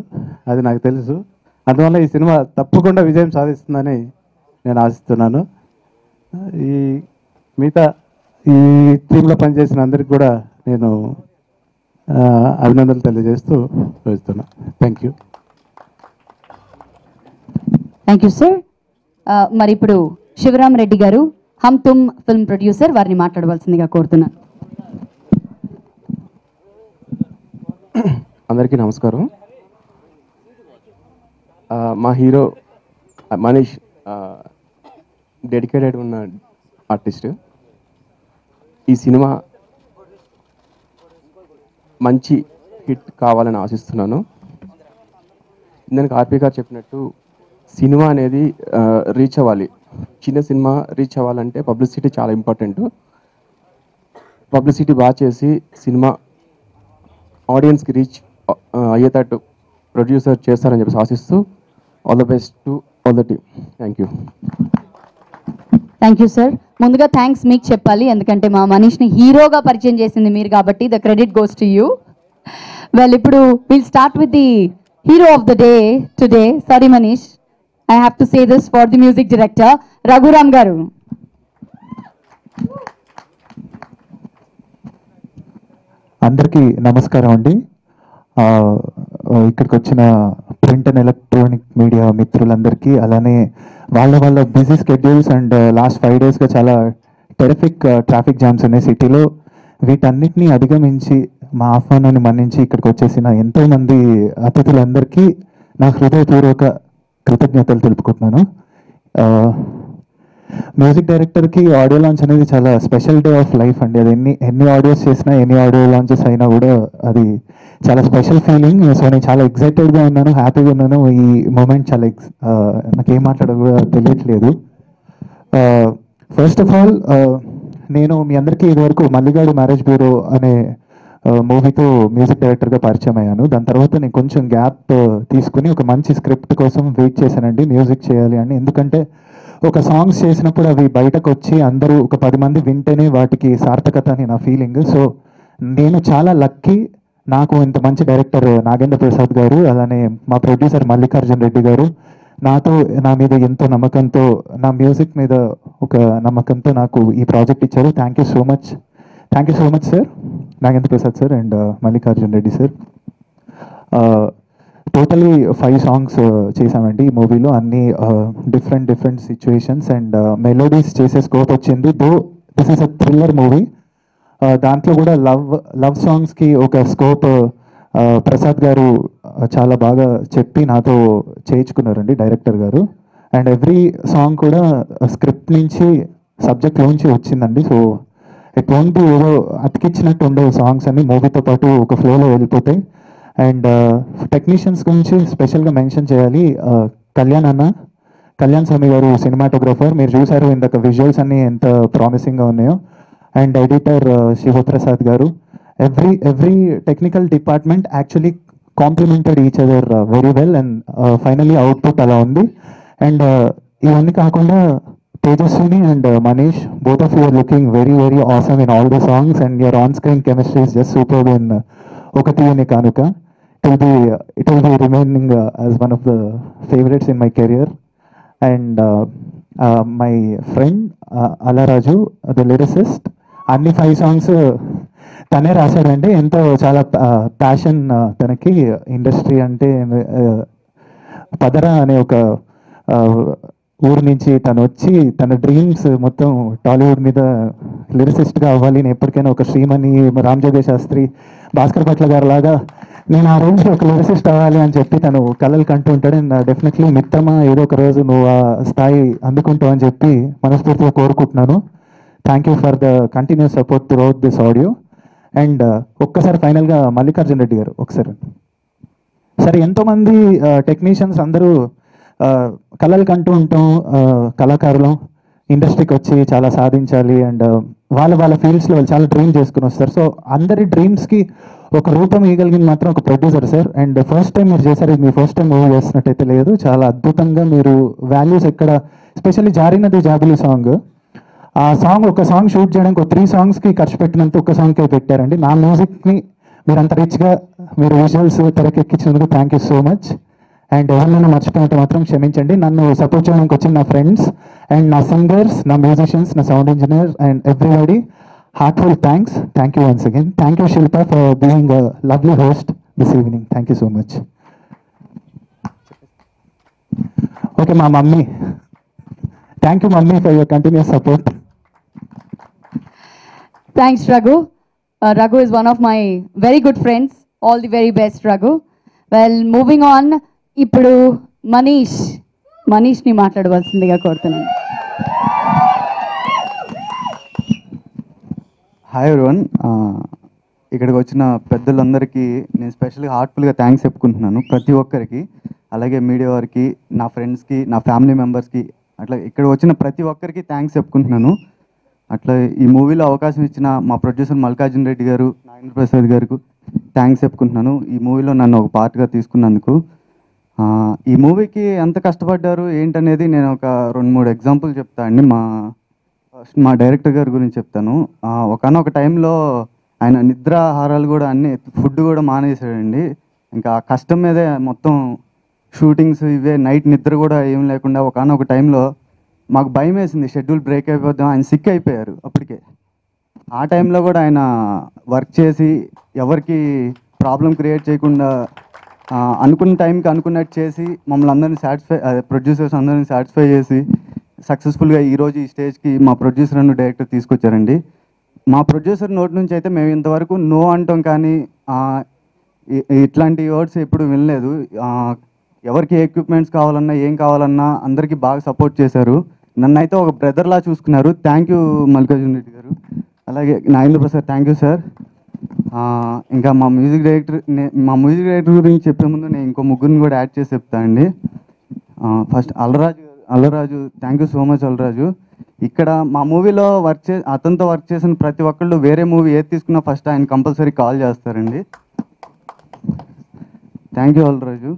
L: అది నాకు తెలుసు. అందువల్ల ఈ సినిమా తప్పకుండా విజయం సాధిస్తుందని నేను ఆశిస్తున్నాను. ఈ మిగతా ఈ టీంలో పనిచేసిన అందరికి కూడా నేను అభినందనలు తెలియజేస్తూ చూస్తున్నాను. Thank you.
A: Thank you sir. మరి ఇప్పుడు శివరామ్ రెడ్డి గారు, హమ్ తుమ్ ఫిల్మ్ ప్రొడ్యూసర్, వారిని మాట్లాడవలసిందిగా కోరుతున్నాను.
T: అందరికీ నమస్కారం. మా హీరో మనీష్ డెడికేటెడ్ ఉన్న ఆర్టిస్ట్. ఈ సినిమా మంచి హిట్ కావాలని ఆశిస్తున్నాను. ఇందాక ఆర్పి గారు చెప్పినట్టు సినిమా అనేది రీచ్ అవ్వాలి. చిన్న సినిమా రీచ్ అవ్వాలంటే పబ్లిసిటీ చాలా ఇంపార్టెంట్. పబ్లిసిటీ బాగా చేసి సినిమా ఆడియన్స్కి రీచ్ అయ్యేటట్టు ప్రొడ్యూసర్ చేస్తారని చెప్పి ఆశిస్తూ all the best to all the team. Thank you.
A: Thank you sir. ముందుగా థ్యాంక్స్ మీకు చెప్పాలి, ఎందుకంటే మా మనీష్ని హీరోగా పరిచయం చేసింది మీరు కాబట్టి the credit goes to you. Well, ఇప్పుడు will start with the hero of the day today. Sorry Manish, I have to say this for the music director Raghuram garu.
L: అందరికీ నమస్కారం అండి. ఇక్కడికి వచ్చిన ప్రింట్ అండ్ ఎలక్ట్రానిక్ మీడియా మిత్రులందరికీ, అలానే వాళ్ళ బిజీ స్కెడ్యూల్స్ అండ్ లాస్ట్ 5 డేస్గా చాలా టెరిఫిక్ ట్రాఫిక్ జామ్స్ ఉన్నాయి సిటీలో. వీటన్నిటిని అధిగమించి మా ఆహ్వానాన్ని మన్నించి ఇక్కడికి వచ్చేసిన ఎంతోమంది అతిథులందరికీ నా హృదయపూర్వక కృతజ్ఞతలు తెలుపుకుంటున్నాను. మ్యూజిక్ డైరెక్టర్కి ఆడియో లాంచ్ అనేది చాలా స్పెషల్ డే ఆఫ్ లైఫ్ అండి. అది ఎన్ని ఆడియోస్ చేసినా, ఎన్ని ఆడియో లాంచెస్ అయినా కూడా అది చాలా స్పెషల్ ఫీలింగ్. సో నేను చాలా ఎక్సైటెడ్గా ఉన్నాను, హ్యాపీగా ఉన్నాను. ఈ మూమెంట్ చాలా నాకు ఏం మాట్లాడాలో కూడా తెలియట్లేదు. ఫస్ట్ ఆఫ్ ఆల్, నేను మీ అందరికీ ఇదివరకు మల్లిగాడు మ్యారేజ్ బ్యూరో అనే మూవీతో మ్యూజిక్ డైరెక్టర్గా పరిచయం అయ్యాను. దాని తర్వాత నేను కొంచెం గ్యాప్ తీసుకుని ఒక మంచి స్క్రిప్ట్ కోసం వెయిట్ చేశానండి మ్యూజిక్ చేయాలి అని. ఎందుకంటే ఒక సాంగ్స్ చేసినప్పుడు అవి బయటకు వచ్చి అందరూ ఒక 10 మంది వింటేనే వాటికి సార్థకత అని నా ఫీలింగ్. సో నేను చాలా లక్కీ, నాకు ఇంత మంచి డైరెక్టర్ నాగేంద్ర ప్రసాద్ గారు, అలానే మా ప్రొడ్యూసర్ మల్లికార్జున్ రెడ్డి గారు నా మీద ఎంతో నమ్మకంతో, నా మ్యూజిక్ మీద ఒక నమ్మకంతో నాకు ఈ ప్రాజెక్ట్ ఇచ్చారు. Thank you so much sir, Nagendra Prasad sir and Mallikarjun Reddy sir. Totally 5 songs చేసామండి ఈ మూవీలో, అన్ని డిఫరెంట్ సిచ్యువేషన్స్ అండ్ మెలోడీస్ చేసే స్కోప్ వచ్చింది. Though this is a thriller movie, దాంట్లో కూడా లవ్ సాంగ్స్కి ఒక స్కోప్ ప్రసాద్ గారు చాలా బాగా చెప్పి నాతో చేయించుకున్నారండి డైరెక్టర్ గారు. అండ్ ఎవ్రీ సాంగ్ కూడా స్క్రిప్ట్ నుంచి, సబ్జెక్ట్లోంచి వచ్చిందండి. సో ఇట్ వోంట్ బి ఏదో అతికిచ్చినట్టు ఉండవు సాంగ్స్ అన్ని, మూవీతో పాటు ఒక ఫ్లోలో వెళ్ళిపోతాయి. అండ్ టెక్నీషియన్స్ గురించి స్పెషల్గా మెన్షన్ చేయాలి. కళ్యాణ్ స్వామి గారు సినిమాటోగ్రఫర్, మీరు చూసారు ఇందాక విజువల్స్ అన్ని ఎంత ప్రామిసింగ్గా ఉన్నాయో. అండ్ ఎడిటర్ శివప్రసాద్ గారు. Every technical department actually complimented each other very well and finally output అలా ఉంది. అండ్ ఇవన్నీ కాకుండా Tejaswini and Manish, both of you are looking very awesome in all the songs and your on-screen chemistry is just superb in Okati Ane Kanuka. It will be remaining as one of the favorites in my career. And my friend Alaraju, the lyricist, అన్ని 5 songs తనే రాశాడండి. ఎంతో చాలా passion తనకి. Industry అంటే పదరా అనే ఒక ఊరు నుంచి తను వచ్చి తన డ్రీమ్స్ మొత్తం టాలీవుడ్ మీద లిరిసిస్ట్గా అవ్వాలి, నేను ఎప్పటికైనా ఒక శ్రీమణి, రామజోగే శాస్త్రి, భాస్కర్ భట్ల గారు లాగా నేను ఆ రేంజ్లో ఒక లిరిసిస్ట్ అవ్వాలి అని చెప్పి తను కలలు కంటూ ఉంటాడు. అండ్ డెఫినెట్లీ మిత్రమా ఏదో ఒక రోజు నువ్వు ఆ స్థాయి అందుకుంటావు అని చెప్పి మనస్ఫూర్తిగా కోరుకుంటున్నాను. Thank you for the continuous support through out this audio. And ఒక్కసారి ఫైనల్గా మల్లికార్జున్ రెడ్డి గారు ఒకసారి. సరే, ఎంతోమంది టెక్నీషియన్స్ అందరూ కళలు కంటూ ఉంటాం, కళాకారులు ఇండస్ట్రీకి వచ్చి చాలా సాధించాలి అండ్ వాళ్ళ ఫీల్డ్స్లో వాళ్ళు చాలా డ్రీమ్ చేసుకుని వస్తారు. సో అందరి డ్రీమ్స్కి ఒక రూపం ఇవ్వగలిగింది మాత్రం ఒక producer sir. And first time మీరు చేశారు, ఇది మీ ఫస్ట్ టైం మూవీ చేస్తున్నట్టయితే లేదు, చాలా అద్భుతంగా మీరు వాల్యూస్ ఎక్కడ, ఎస్పెషల్లీ జారినది జాబిలి సాంగ్, ఆ సాంగ్ ఒక సాంగ్ షూట్ చేయడానికి ఒక 3 సాంగ్స్కి ఖర్చు పెట్టినంత ఒక్క సాంగ్కే పెట్టారండి. నా మ్యూజిక్ని మీరు అంత రిచ్గా మీరు విజువల్స్ తెరకెక్కించినందుకు thank you so much. And ఎవరినైనా మర్చిపోయినట్టు మాత్రం క్షమించండి. నన్ను సపోర్ట్ చేయడానికి వచ్చిన నా ఫ్రెండ్స్ అండ్ నా సింగర్స్, నా మ్యూజిషియన్స్, నా sound engineer and everybody, heartfelt thanks. Thank you once again. Thank you Shilpa for being a lovely host this evening. Thank you so much. Okay, my mummy. Thank you mummy for your continuous support.
A: Thanks Raghu. Raghu is one of my very good friends. All the very best Raghu. Well, moving on, ఇప్పుడు మనీష్ని మాట్లాడవలసిందిగా కోరుతున్నాను.
U: Hi everyone, ఇక్కడికి వచ్చిన పెద్దలందరికీ నేను స్పెషల్గా హార్ట్ఫుల్గా thanks చెప్పుకుంటున్నాను ప్రతి ఒక్కరికి. అలాగే మీడియా వారికి, నా ఫ్రెండ్స్కి, నా ఫ్యామిలీ మెంబర్స్కి, అట్లా ఇక్కడ వచ్చిన ప్రతి ఒక్కరికి థ్యాంక్స్ చెప్పుకుంటున్నాను. అట్లా ఈ మూవీలో అవకాశం ఇచ్చిన మా ప్రొడ్యూసర్ మల్లికార్జున రెడ్డి గారు, నాగేంద్ర ప్రసాద్ గారికి థ్యాంక్స్ చెప్పుకుంటున్నాను ఈ మూవీలో నన్ను ఒక పార్ట్గా తీసుకున్నందుకు. ఈ మూవీకి ఎంత కష్టపడ్డారు ఏంటనేది నేను ఒక 2-3 ఎగ్జాంపుల్ చెప్తాను అండి. మా డైరెక్టర్ గారి గురించి చెప్తాను. ఒకనొక టైంలో ఆయన నిద్రాహారాలు కూడా అన్ని, ఫుడ్ కూడా మానేసాడండి. ఇంకా కష్టం మీదే మొత్తం షూటింగ్స్ ఇవే, నైట్ నిద్ర కూడా ఏం లేకుండా ఒకనొక టైంలో మాకు భయం వేసింది, షెడ్యూల్ బ్రేక్ అయిపోద్దాం. ఆయన సిక్ అయిపోయారు అప్పటికే. ఆ టైంలో కూడా ఆయన వర్క్ చేసి ఎవరికి ప్రాబ్లం క్రియేట్ చేయకుండా అనుకున్న టైంకి అనుకున్నట్టు చేసి మమ్మల్ని అందరినీ సాటిస్ఫై, ప్రొడ్యూసర్స్ అందరినీ సాటిస్ఫై చేసి సక్సెస్ఫుల్గా ఈరోజు ఈ స్టేజ్కి మా ప్రొడ్యూసర్ అండ్ డైరెక్టర్ తీసుకొచ్చారండి. మా ప్రొడ్యూసర్ నోటి నుంచి అయితే మేము ఇంతవరకు నో అంటాం కానీ ఇట్లాంటి వర్డ్స్ ఎప్పుడు వినలేదు. ఎవరికి ఎక్విప్మెంట్స్ కావాలన్నా ఏం కావాలన్నా అందరికీ బాగా సపోర్ట్ చేశారు. నన్ను అయితే ఒక బ్రదర్లా చూసుకున్నారు. థ్యాంక్ యూ మల్లికార్జున రెడ్డి గారు. అలాగే Nagendra Prasad, thank you sir. ఇంకా మా మ్యూజిక్ డైరెక్టర్ గురించి చెప్పే ముందు నేను ఇంకో ముగ్గురిని కూడా యాడ్ చేసి చెప్తానండి. First Allaraju, thank you so much Allaraju. ఇక్కడ మా మూవీలో అతనితో వర్క్ చేసిన ప్రతి ఒక్కళ్ళు వేరే మూవీ ఏది తీసుకున్నా ఫస్ట్ ఆయన కంపల్సరీ కాల్ చేస్తారండి. Thank you Allaraju.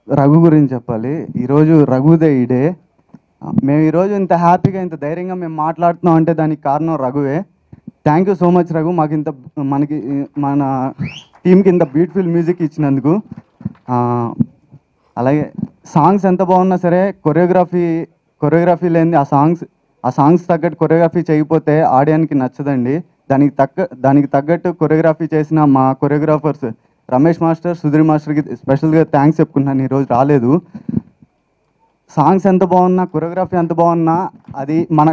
U: రఘు గురించి చెప్పాలి. ఈరోజు రఘుదే ఈ డే. మేము ఈరోజు ఇంత హ్యాపీగా, ఇంత ధైర్యంగా మేము మాట్లాడుతున్నాం అంటే దానికి కారణం రఘువే. Thank you so much Raghu, మన టీంకి ఇంత బ్యూటిఫుల్ మ్యూజిక్ ఇచ్చినందుకు. అలాగే సాంగ్స్ ఎంత బాగున్నా సరే కొరియోగ్రఫీ లేని ఆ సాంగ్స్ తగ్గట్టు కొరియోగ్రఫీ చేయకపోతే ఆడియన్కి నచ్చదండి. దానికి తగ్గట్టు కొరియోగ్రఫీ చేసిన మా కొరియోగ్రాఫర్స్ రమేష్ మాస్టర్, సుధీర్ మాస్టర్కి స్పెషల్గా థ్యాంక్స్ చెప్పుకుంటున్నాను. ఈరోజు రాలేదు. సాంగ్స్ ఎంత బాగున్నా, కొరియోగ్రఫీ ఎంత బాగున్నా అది మన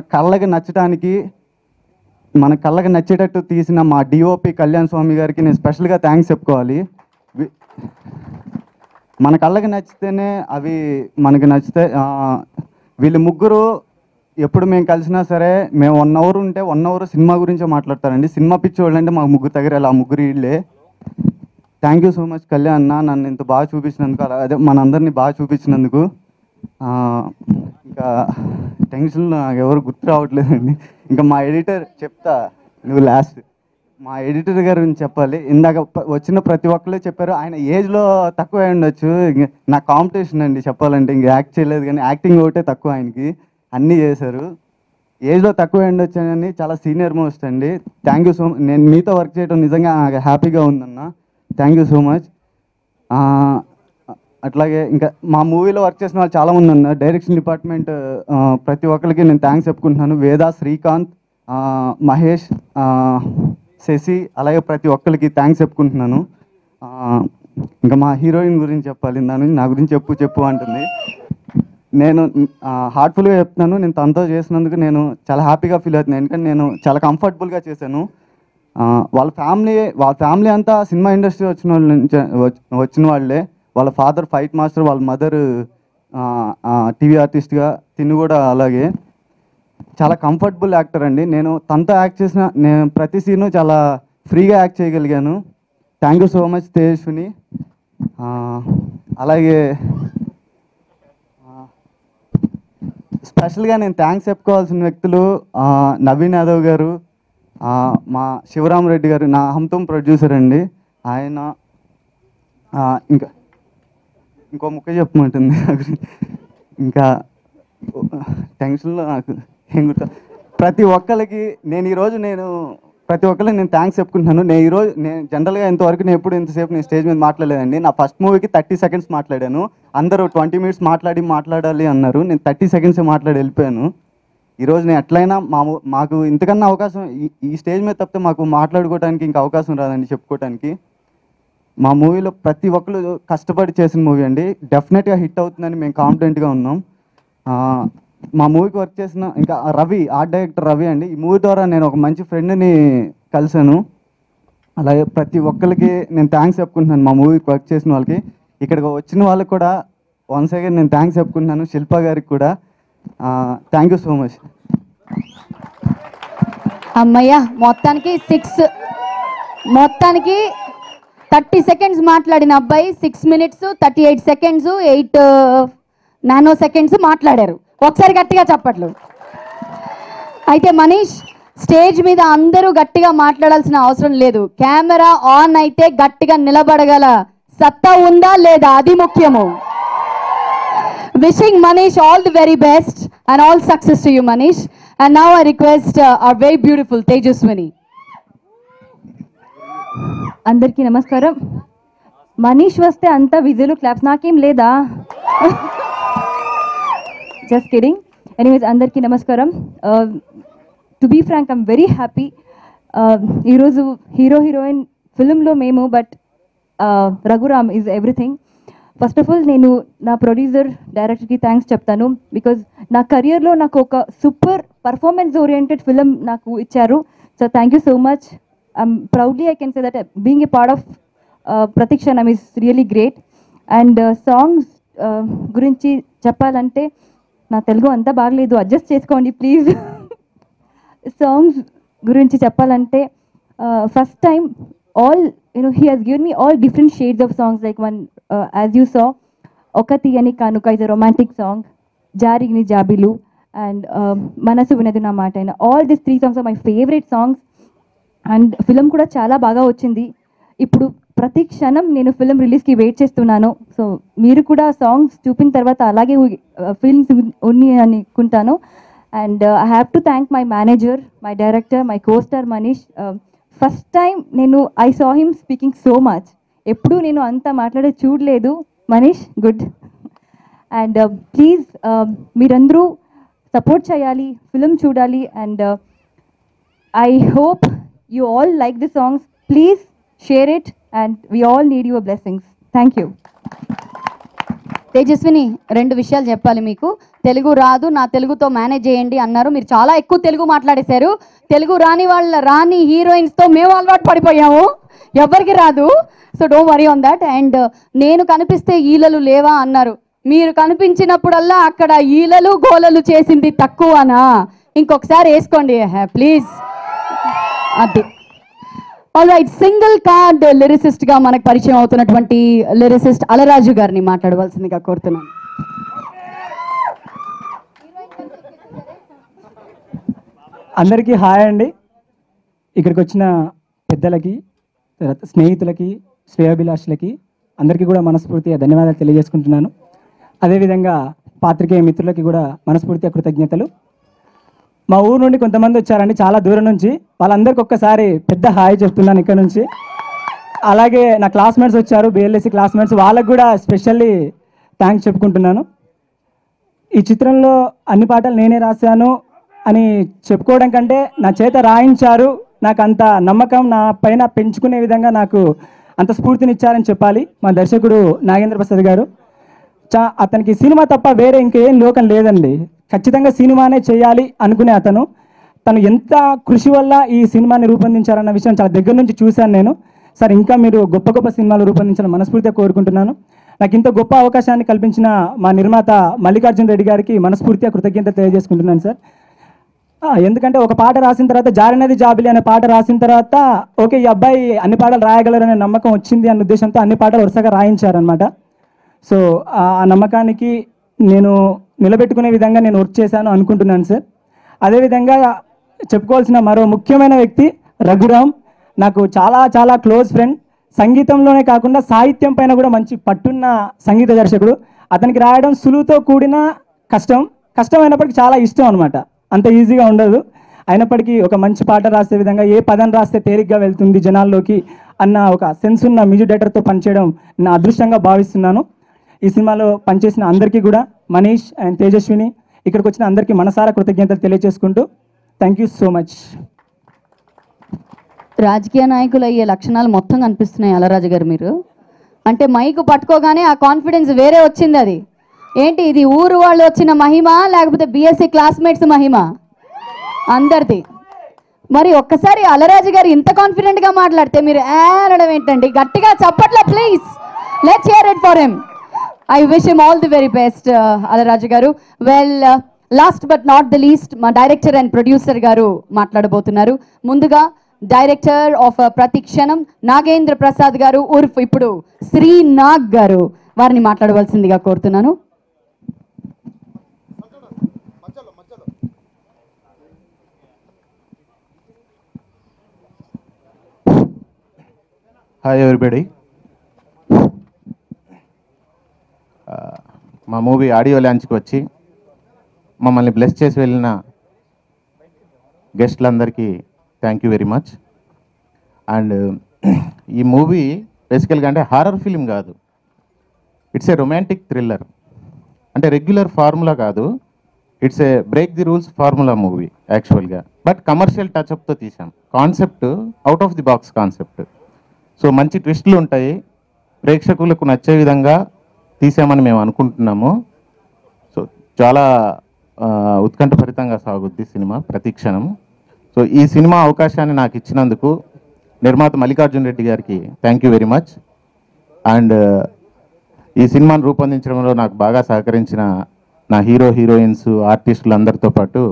U: కళ్ళకి నచ్చేటట్టు తీసిన మా డిఓపి కళ్యాణ్ స్వామి గారికి నేను స్పెషల్గా థ్యాంక్స్ చెప్పుకోవాలి. మన కళ్ళకి నచ్చితేనే అవి మనకి నచ్చితే. వీళ్ళు ముగ్గురు ఎప్పుడు మేము కలిసినా సరే మేము 1 అవర్ ఉంటే 1 అవర్ సినిమా గురించే మాట్లాడతారండి. సినిమా పిచ్చి వాళ్ళు అంటే మా ముగ్గురు దగ్గర ఆ ముగ్గురు వీళ్ళే. Thank you so much Kalyan అన్న, నన్ను ఇంత బాగా చూపించినందుకు, అదే మనందరినీ బాగా చూపించినందుకు. ఇంకా టెన్షన్లో నాకు ఎవరు గుర్తు రావట్లేదండి. ఇంకా మా ఎడిటర్ చెప్తా, నువ్వు లాస్ట్. మా ఎడిటర్ గారి గురించి చెప్పాలి. ఇందాక వచ్చిన ప్రతి ఒక్కరు చెప్పారు ఆయన ఏజ్లో తక్కువ ఉండొచ్చు. నా కాంపిటీషన్ అండి చెప్పాలంటే. ఇంక యాక్ట్ చేయలేదు కానీ యాక్టింగ్ ఒకటే తక్కువ, ఆయనకి అన్నీ చేశారు. ఏజ్లో తక్కువ ఉండొచ్చు అని చాలా సీనియర్ మోస్ట్ అండి. Thank you so much. నేను మీతో వర్క్ చేయడం నిజంగా నాకు హ్యాపీగా ఉందన్న. Thank you so much. అట్లాగే ఇంకా మా మూవీలో వర్క్ చేసిన వాళ్ళు చాలామంది ఉన్నారు. డైరెక్షన్ డిపార్ట్మెంట్ ప్రతి ఒక్కరికి నేను థ్యాంక్స్ చెప్పుకుంటున్నాను. వేద, శ్రీకాంత్, మహేష్, శశి, అలాగే ప్రతి ఒక్కరికి థ్యాంక్స్ చెప్పుకుంటున్నాను. ఇంకా మా హీరోయిన్ గురించి చెప్పాలి. నా గురించి చెప్పు అంటుంది. నేను హార్ట్ఫుల్గా చెప్తున్నాను, నేను తనతో చేసినందుకు నేను చాలా హ్యాపీగా ఫీల్ అవుతున్నాను. ఎందుకంటే నేను చాలా కంఫర్టబుల్గా చేశాను. వాళ్ళ ఫ్యామిలీ అంతా సినిమా ఇండస్ట్రీ వచ్చిన వాళ్ళే. వాళ్ళ ఫాదర్ ఫైట్ మాస్టర్, వాళ్ళ మదర్ టీవీ ఆర్టిస్ట్గా, తిని కూడా అలాగే చాలా కంఫర్టబుల్ యాక్టర్ అండి. నేను తనతో యాక్ట్ చేసిన ప్రతి సీను చాలా ఫ్రీగా యాక్ట్ చేయగలిగాను. Thank you so much Tejaswini. అలాగే స్పెషల్గా నేను థ్యాంక్స్ చెప్పుకోవాల్సిన వ్యక్తులు నవీన్ యాదవ్ గారు, మా శివరామ్ రెడ్డి గారు, నా హంతుమ్ ప్రొడ్యూసర్ అండి. ఆయన ఇంకో ముక్క చెప్పమంటుంది. ఇంకా టెన్షన్లో నాకు ఏం గుర్తు. ప్రతి ఒక్కరికి నేను థ్యాంక్స్ చెప్పుకుంటున్నాను. నేను జనరల్గా ఇంతవరకు ఇంతసేపు నేను స్టేజ్ మీద మాట్లాడలేదండి. నా ఫస్ట్ మూవీకి 30 seconds మాట్లాడాను. అందరూ 20 minutes మాట్లాడాలి అన్నారు. నేను 30 seconds మాట్లాడి వెళ్ళిపోయాను. ఈరోజు నేను ఎట్లయినా మాకు ఇంతకన్నా అవకాశం ఈ స్టేజ్ మీద తప్పితే మాకు మాట్లాడుకోవడానికి ఇంకా అవకాశం రాదండి, చెప్పుకోవడానికి. మా మూవీలో ప్రతి ఒక్కరు కష్టపడి చేసిన మూవీ అండి. డెఫినెట్గా హిట్ అవుతుందని మేము కాన్ఫిడెంట్గా ఉన్నాం. మా మూవీకి వర్క్ చేసిన ఇంకా రవి, ఆర్ట్ డైరెక్టర్ రవి అండి. ఈ మూవీ ద్వారా నేను ఒక మంచి ఫ్రెండ్ని కలిశాను. అలాగే ప్రతి ఒక్కరికి నేను థ్యాంక్స్ చెప్పుకుంటున్నాను. మా మూవీకి వర్క్ చేసిన వాళ్ళకి, ఇక్కడికి వచ్చిన వాళ్ళకి కూడా వన్స్ అగైన్ నేను థ్యాంక్స్ చెప్పుకుంటున్నాను. శిల్ప గారికి కూడా థ్యాంక్ యూ సో మచ్.
A: అమ్మయ్య మొత్తానికి 30 సెకండ్స్ మాట్లాడిన అబ్బాయి 6 minutes 38 seconds 8 nanoseconds మాట్లాడారు. ఒకసారి గట్టిగా చప్పట్లు. అయితే మనీష్, స్టేజ్ మీద అందరూ గట్టిగా మాట్లాడాల్సిన అవసరం లేదు. కెమెరా ఆన్ అయితే గట్టిగా నిలబడగల సత్తా ఉందా లేదా, అది ముఖ్యము. Wishing Manish all the very best and all success to you, Manish. And now I request our very beautiful Tejaswini.
M: అందరికీ నమస్కారం. మనీష్ వస్తే అంతా విజులు క్లాప్స్, నాకేం లేదా? Just kidding. ఎనీవేస్ అందరికీ నమస్కారం. To be frank, I'm very happy. ఈరోజు హీరో హీరోయిన్ ఫిల్మ్లో మేము, but Raghuram is everything. First of all నేను నా ప్రొడ్యూసర్ డైరెక్టర్కి థ్యాంక్స్ చెప్తాను. బికాజ్ నా కెరియర్లో నాకు ఒక సూపర్ పర్ఫార్మెన్స్ ఓరియంటెడ్ ఫిలిం నాకు ఇచ్చారు. So thank you so much. Proudly I can say that being a part of Prathikshanam is really great. And songs గురించి చెప్పాలంటే, నా తెలుగు అంతా బాగలేదు, అడ్జస్ట్ చేసుకోండి ప్లీజ్. సాంగ్స్ గురించి చెప్పాలంటే, first time all he has given me all different shades of songs, like one as you saw, Okati ani Kanuka is a romantic song, Jarigni Jabilu, and Manasu Vinadu na Mataina. All these 3 songs are my favorite songs, and film kuda chala baga vachindi. Ippudu prati kshanam nenu film release ki wait chestunnanu. So meeru kuda songs chupin tarvata alage films unni ani kuntanu. And I have to thank my manager, my director, my co-star Manish. First time నేను I saw him speaking so much. ఎప్పుడు నేను అంతా మాట్లాడే చూడలేదు. Manish good. And please మీరందరూ support చేయాలి, film చూడాలి. And I hope you all like the songs. Please share it and we all need your blessings. Thank you.
A: Tejaswini, 2 విషయాలు చెప్పాలి మీకు. తెలుగు రాదు, నా తెలుగుతో మేనేజ్ చేయండి అన్నారు. మీరు చాలా ఎక్కువ తెలుగు మాట్లాడేశారు. తెలుగు రాని హీరోయిన్స్తో మేము అలవాటు పడిపోయాము, ఎవరికి రాదు. So don't worry on that. And నేను కనిపిస్తే ఈలలు లేవా అన్నారు. మీరు కనిపించినప్పుడల్లా అక్కడ ఈలలు గోలలు చేసింది తక్కువనా? ఇంకొకసారి వేసుకోండి ప్లీజ్. అది all right. Single card lyricist గా మనకు పరిచయం అవుతున్నటువంటి లిరిసిస్ట్ అలరాజు గారిని మాట్లాడవలసిందిగా కోరుతున్నాను.
B: అందరికీ హాయ్ అండి. ఇక్కడికి వచ్చిన పెద్దలకి, స్నేహితులకి, శ్రేయాభిలాషులకి అందరికీ కూడా మనస్ఫూర్తిగా ధన్యవాదాలు తెలియజేసుకుంటున్నాను. అదేవిధంగా పాత్రికేయ మిత్రులకి కూడా మనస్ఫూర్తిగా కృతజ్ఞతలు. మా ఊరు నుండి కొంతమంది వచ్చారండి, చాలా దూరం నుంచి. వాళ్ళందరికీ ఒక్కసారి పెద్ద హాయ్ చెప్తున్నాను ఇక్కడ నుంచి. అలాగే నా క్లాస్మేట్స్ వచ్చారు, బిఎల్ఎస్సి క్లాస్మేట్స్, వాళ్ళకు కూడా స్పెషల్లీ థ్యాంక్స్ చెప్పుకుంటున్నాను. ఈ చిత్రంలో అన్ని పాటలు నేనే రాశాను అని చెప్పుకోవడం కంటే నా చేత రాయించారు, నాకు అంత నమ్మకం నా పైన పెంచుకునే విధంగా నాకు అంత స్ఫూర్తినిచ్చారని చెప్పాలి మా దర్శకుడు నాగేంద్ర ప్రసాద్ గారు. అతనికి సినిమా తప్ప వేరే ఇంకేం లోకం లేదండి. ఖచ్చితంగా సినిమానే చేయాలి అనుకునే అతను, తను ఎంత కృషి వల్ల ఈ సినిమాని రూపొందించారన్న విషయం చాలా దగ్గర నుంచి చూశాను నేను. సార్, ఇంకా మీరు గొప్ప గొప్ప సినిమాలు రూపొందించాలని మనస్ఫూర్తిగా కోరుకుంటున్నాను. నాకు ఇంత గొప్ప అవకాశాన్ని కల్పించిన మా నిర్మాత మల్లికార్జున రెడ్డి గారికి మనస్ఫూర్తిగా కృతజ్ఞత తెలియజేసుకుంటున్నాను సార్. ఎందుకంటే ఒక పాట రాసిన తర్వాత, జారినది జాబిలి అనే పాట రాసిన తర్వాత, ఓకే ఈ అబ్బాయి అన్ని పాటలు రాయగలరనే నమ్మకం వచ్చింది అన్న ఉద్దేశంతో అన్ని పాటలు వరుసగా రాయించారనమాట. సో ఆ నమ్మకానికి నేను నిలబెట్టుకునే విధంగా నేను వర్క్ చేశాను అనుకుంటున్నాను సార్. అదేవిధంగా చెప్పుకోవాల్సిన మరో ముఖ్యమైన వ్యక్తి రఘురామ్, నాకు చాలా చాలా క్లోజ్ ఫ్రెండ్. సంగీతంలోనే కాకుండా సాహిత్యం పైన కూడా మంచి పట్టున్న సంగీత దర్శకుడు. అతనికి రాయడం సులువుతో కూడిన కష్టమైనప్పటికీ చాలా ఇష్టం అనమాట. అంత ఈజీగా ఉండదు. అయినప్పటికీ ఒక మంచి పాట రాసే విధంగా, ఏ పదం రాస్తే తేలిగ్గా వెళ్తుంది జనాల్లోకి అన్న ఒక సెన్స్ ఉన్న మ్యూజిక్ డైరెక్టర్తో పనిచేయడం నా అదృష్టంగా భావిస్తున్నాను. ఈ సినిమాలో పనిచేసిన అందరికీ కూడా, మనీష్ అండ్ తేజస్విని, ఇక్కడికి వచ్చిన అందరికీ మనసారా కృతజ్ఞతలు తెలియజేసుకుంటూ థ్యాంక్ యూ సో మచ్.
A: రాజకీయ నాయకులు అయ్యే లక్షణాలు మొత్తం కనిపిస్తున్నాయి అలరాజు గారు మీరు. అంటే మైకు పట్టుకోగానే ఆ కాన్ఫిడెన్స్ వేరే వచ్చింది. అది ఏంటి, ఇది ఊరు వాళ్ళు వచ్చిన మహిమ లేకపోతే బిఎస్సి క్లాస్మేట్స్ మహిమ? అందరిది. మరి ఒక్కసారి అలరాజు గారు ఇంత కాన్ఫిడెంట్గా మాట్లాడితే మీరు అనడం ఏంటండి? గట్టిగా చప్పట్ల please. Let's hear it for him. I wish him all the very best, Alaraju garu. Well, last but not the least మా డైరెక్టర్ అండ్ ప్రొడ్యూసర్ గారు మాట్లాడబోతున్నారు. ముందుగా డైరెక్టర్ ఆఫ్ ప్రతిక్షణం నాగేంద్ర ప్రసాద్ గారు ఉర్ఫ్ ఇప్పుడు శ్రీనాగ్ గారు వారిని మాట్లాడవలసిందిగా కోరుతున్నాను.
E: Hi everybody. మా మూవీ ఆడియో లాంచ్కి వచ్చి మమ్మల్ని బ్లెస్ చేసి వెళ్ళిన గెస్ట్లందరికీ thank you very much. And ఈ మూవీ బేసికల్గా అంటే హారర్ ఫిలిం కాదు, ఇట్స్ ఏ రొమాంటిక్ థ్రిల్లర్. అంటే రెగ్యులర్ ఫార్ములా కాదు, it's a break the rules formula movie యాక్చువల్గా. బట్ కమర్షియల్ టచ్అప్తో తీసాం. Concept out of the box concept. So మంచి ట్విస్టులు ఉంటాయి, ప్రేక్షకులకు నచ్చే విధంగా తీసామని మేము అనుకుంటున్నాము. సో చాలా ఉత్కంఠభరితంగా సాగుద్ది సినిమా ప్రతిక్షణం. సో ఈ సినిమా అవకాశాన్ని నాకు ఇచ్చినందుకు నిర్మాత మల్లికార్జున్ రెడ్డి గారికి thank you very much. And ఈ సినిమాను రూపొందించడంలో నాకు బాగా సహకరించిన నా హీరోయిన్స్, ఆర్టిస్టులు అందరితో పాటు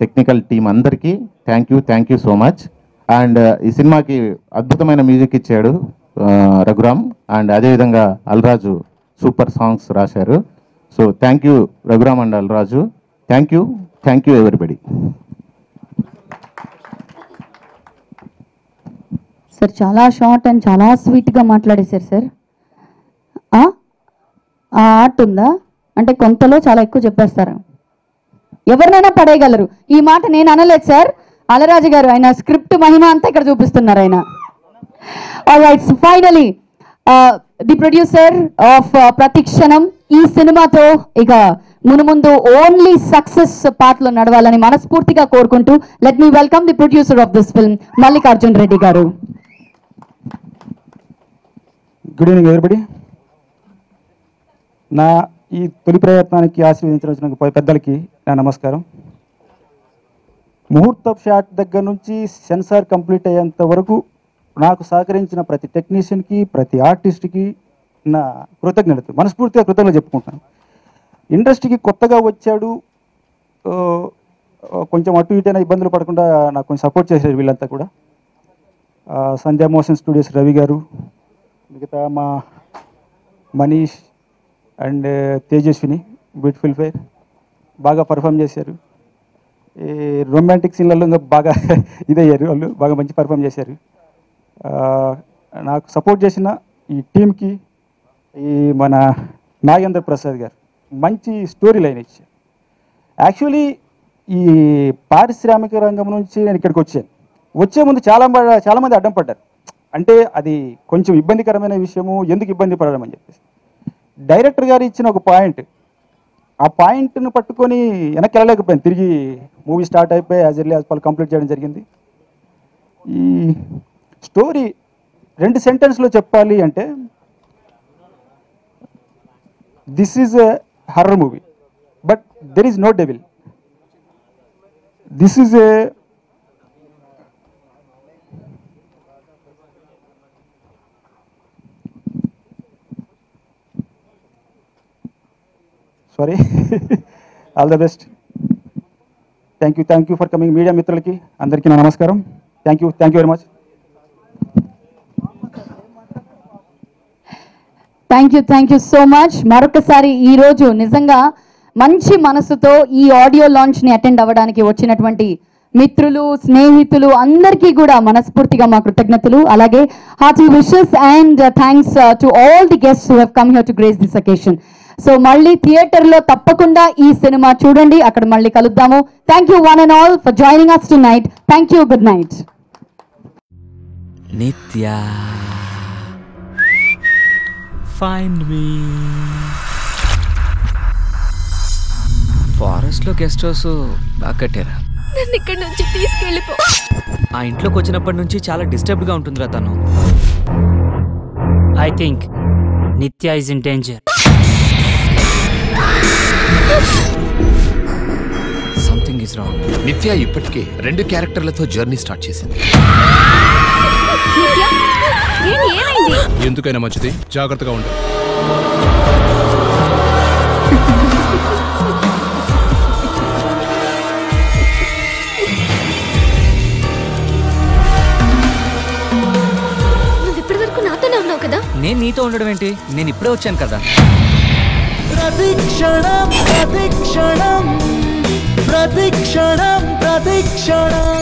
E: టెక్నికల్ టీం అందరికీ thank you so much. And ఈ సినిమాకి అద్భుతమైన మ్యూజిక్ ఇచ్చాడు రఘురామ్. అండ్ అదేవిధంగా అల్రాజు సూపర్ సాంగ్స్ రాశారు. So thank you Raghuram and Allaraju. Thank you everybody.
A: Sir చాలా షార్ట్ అండ్ చాలా స్వీట్గా మాట్లాడేశారు సార్. ఆ ఆర్ట్ ఉందా అంటే కొంతలో చాలా ఎక్కువ చెప్పేస్తారు, ఎవరినైనా పడేయగలరు. ఈ మాట నేను అనలేదు సార్, అలరాజు గారు ఆయన స్క్రిప్ట్ మహిమ అంతా ఇక్కడ చూపిస్తున్నారు ఆయన. Alright, finally the producer of ప్రతిక్షణం ఈ సినిమాతో ఇక మునుముందు ఓన్లీ సక్సెస్ పార్ట్లో నడవాలని మనస్ఫూర్తిగా కోరుకుంటూ let me welcome the producer of this film Mallikarjun Reddy garu.
B: Good evening everybody. నా ఈ తొలి ప్రయత్నానికి ఆశీర్వదించిన పెద్దలకి నా నమస్కారం. ముహూర్తం షాట్ దగ్గర నుంచి సెన్సార్ కంప్లీట్ అయ్యేంత వరకు నాకు సహకరించిన ప్రతి టెక్నీషియన్కి, ప్రతి ఆర్టిస్ట్కి నా కృతజ్ఞతలు, మనస్ఫూర్తిగా కృతజ్ఞతలు చెప్పుకుంటాను. ఇండస్ట్రీకి కొత్తగా వచ్చాడు, కొంచెం అటు ఇటైనా ఇబ్బందులు పడకుండా నాకు కొంచెం సపోర్ట్ చేశారు వీళ్ళంతా కూడా. సంధ్యా మోషన్ స్టూడియోస్ రవి గారు, మిగతా మా Manish and Tejaswini beautiful fire బాగా పర్ఫామ్ చేశారు. ఈ రొమాంటిక్ సీన్లలో ఇంకా బాగా ఇదయ్యారు, వాళ్ళు బాగా మంచి పర్ఫామ్ చేశారు. నాకు సపోర్ట్ చేసిన ఈ టీంకి ఈ మన నాగేంద్ర ప్రసాద్ గారు మంచి స్టోరీ లైన్ ఇచ్చారు. యాక్చువల్లీ ఈ పారిశ్రామిక రంగం నుంచి నేను ఇక్కడికి వచ్చే ముందు చాలామంది అడ్డం పడ్డారు. అంటే అది కొంచెం ఇబ్బందికరమైన విషయము, ఎందుకు ఇబ్బంది పడడం అని చెప్పేసి డైరెక్టర్ గారు ఇచ్చిన ఒక పాయింట్, ఆ పాయింట్ను పట్టుకొని వెనక్కి వెళ్ళలేకపోయింది. తిరిగి మూవీ స్టార్ట్ అయిపోయి as early as pal complete చేయడం జరిగింది. ఈ స్టోరీ 2 సెంటెన్స్లో చెప్పాలి అంటే this is a horror movie but there is no devil. This is a sorry all the best. Thank you for coming. Media మిత్రులకి అందరికీ నా నమస్కారం. Thank you very much.
A: Thank you so much. మరొకసారి ఈరోజు నిజంగా మంచి మనసుతో ఈ ఆడియో లాంచ్ని అటెండ్ అవ్వడానికి వచ్చినటువంటి మిత్రులు, స్నేహితులు అందరికీ కూడా మనస్ఫూర్తిగా మా కృతజ్ఞతలు. అలాగే hearty wishes and thanks to all the guests who have come here to grace this occasion. So మళ్ళీ థియేటర్లో తప్పకుండా ఈ సినిమా చూడండి, అక్కడ మళ్ళీ కలుద్దాము. Thank you one and all for joining us tonight. Thank you, good night.
J: నిత్య find మీ. Forest లో గెస్ట్ హౌస్ బాగా కట్టారా?
G: నన్ను ఇక్కడ నుంచి తీసుకెళ్ళిపో.
J: ఆ ఇంట్లోకి వచ్చినప్పటి నుంచి చాలా డిస్టర్బ్డ్ గా ఉంటుందిరా తను.
K: ఐ థింక్ నిత్య is in danger.
I: Something is wrong. నిత్య ఇప్పటికే 2 క్యారెక్టర్లతో జర్నీ స్టార్ట్ చేసింది. ఎందుకైనా మంచిది, జాగ్రత్తగా ఉండు.
J: నేను నీతో ఉండడం ఏంటి? నేను ఇప్పుడే వచ్చాను కదా.
C: ప్రతిక్షణం ప్రతిక్షణం ప్రతిక్షణం ప్రతిక్షణం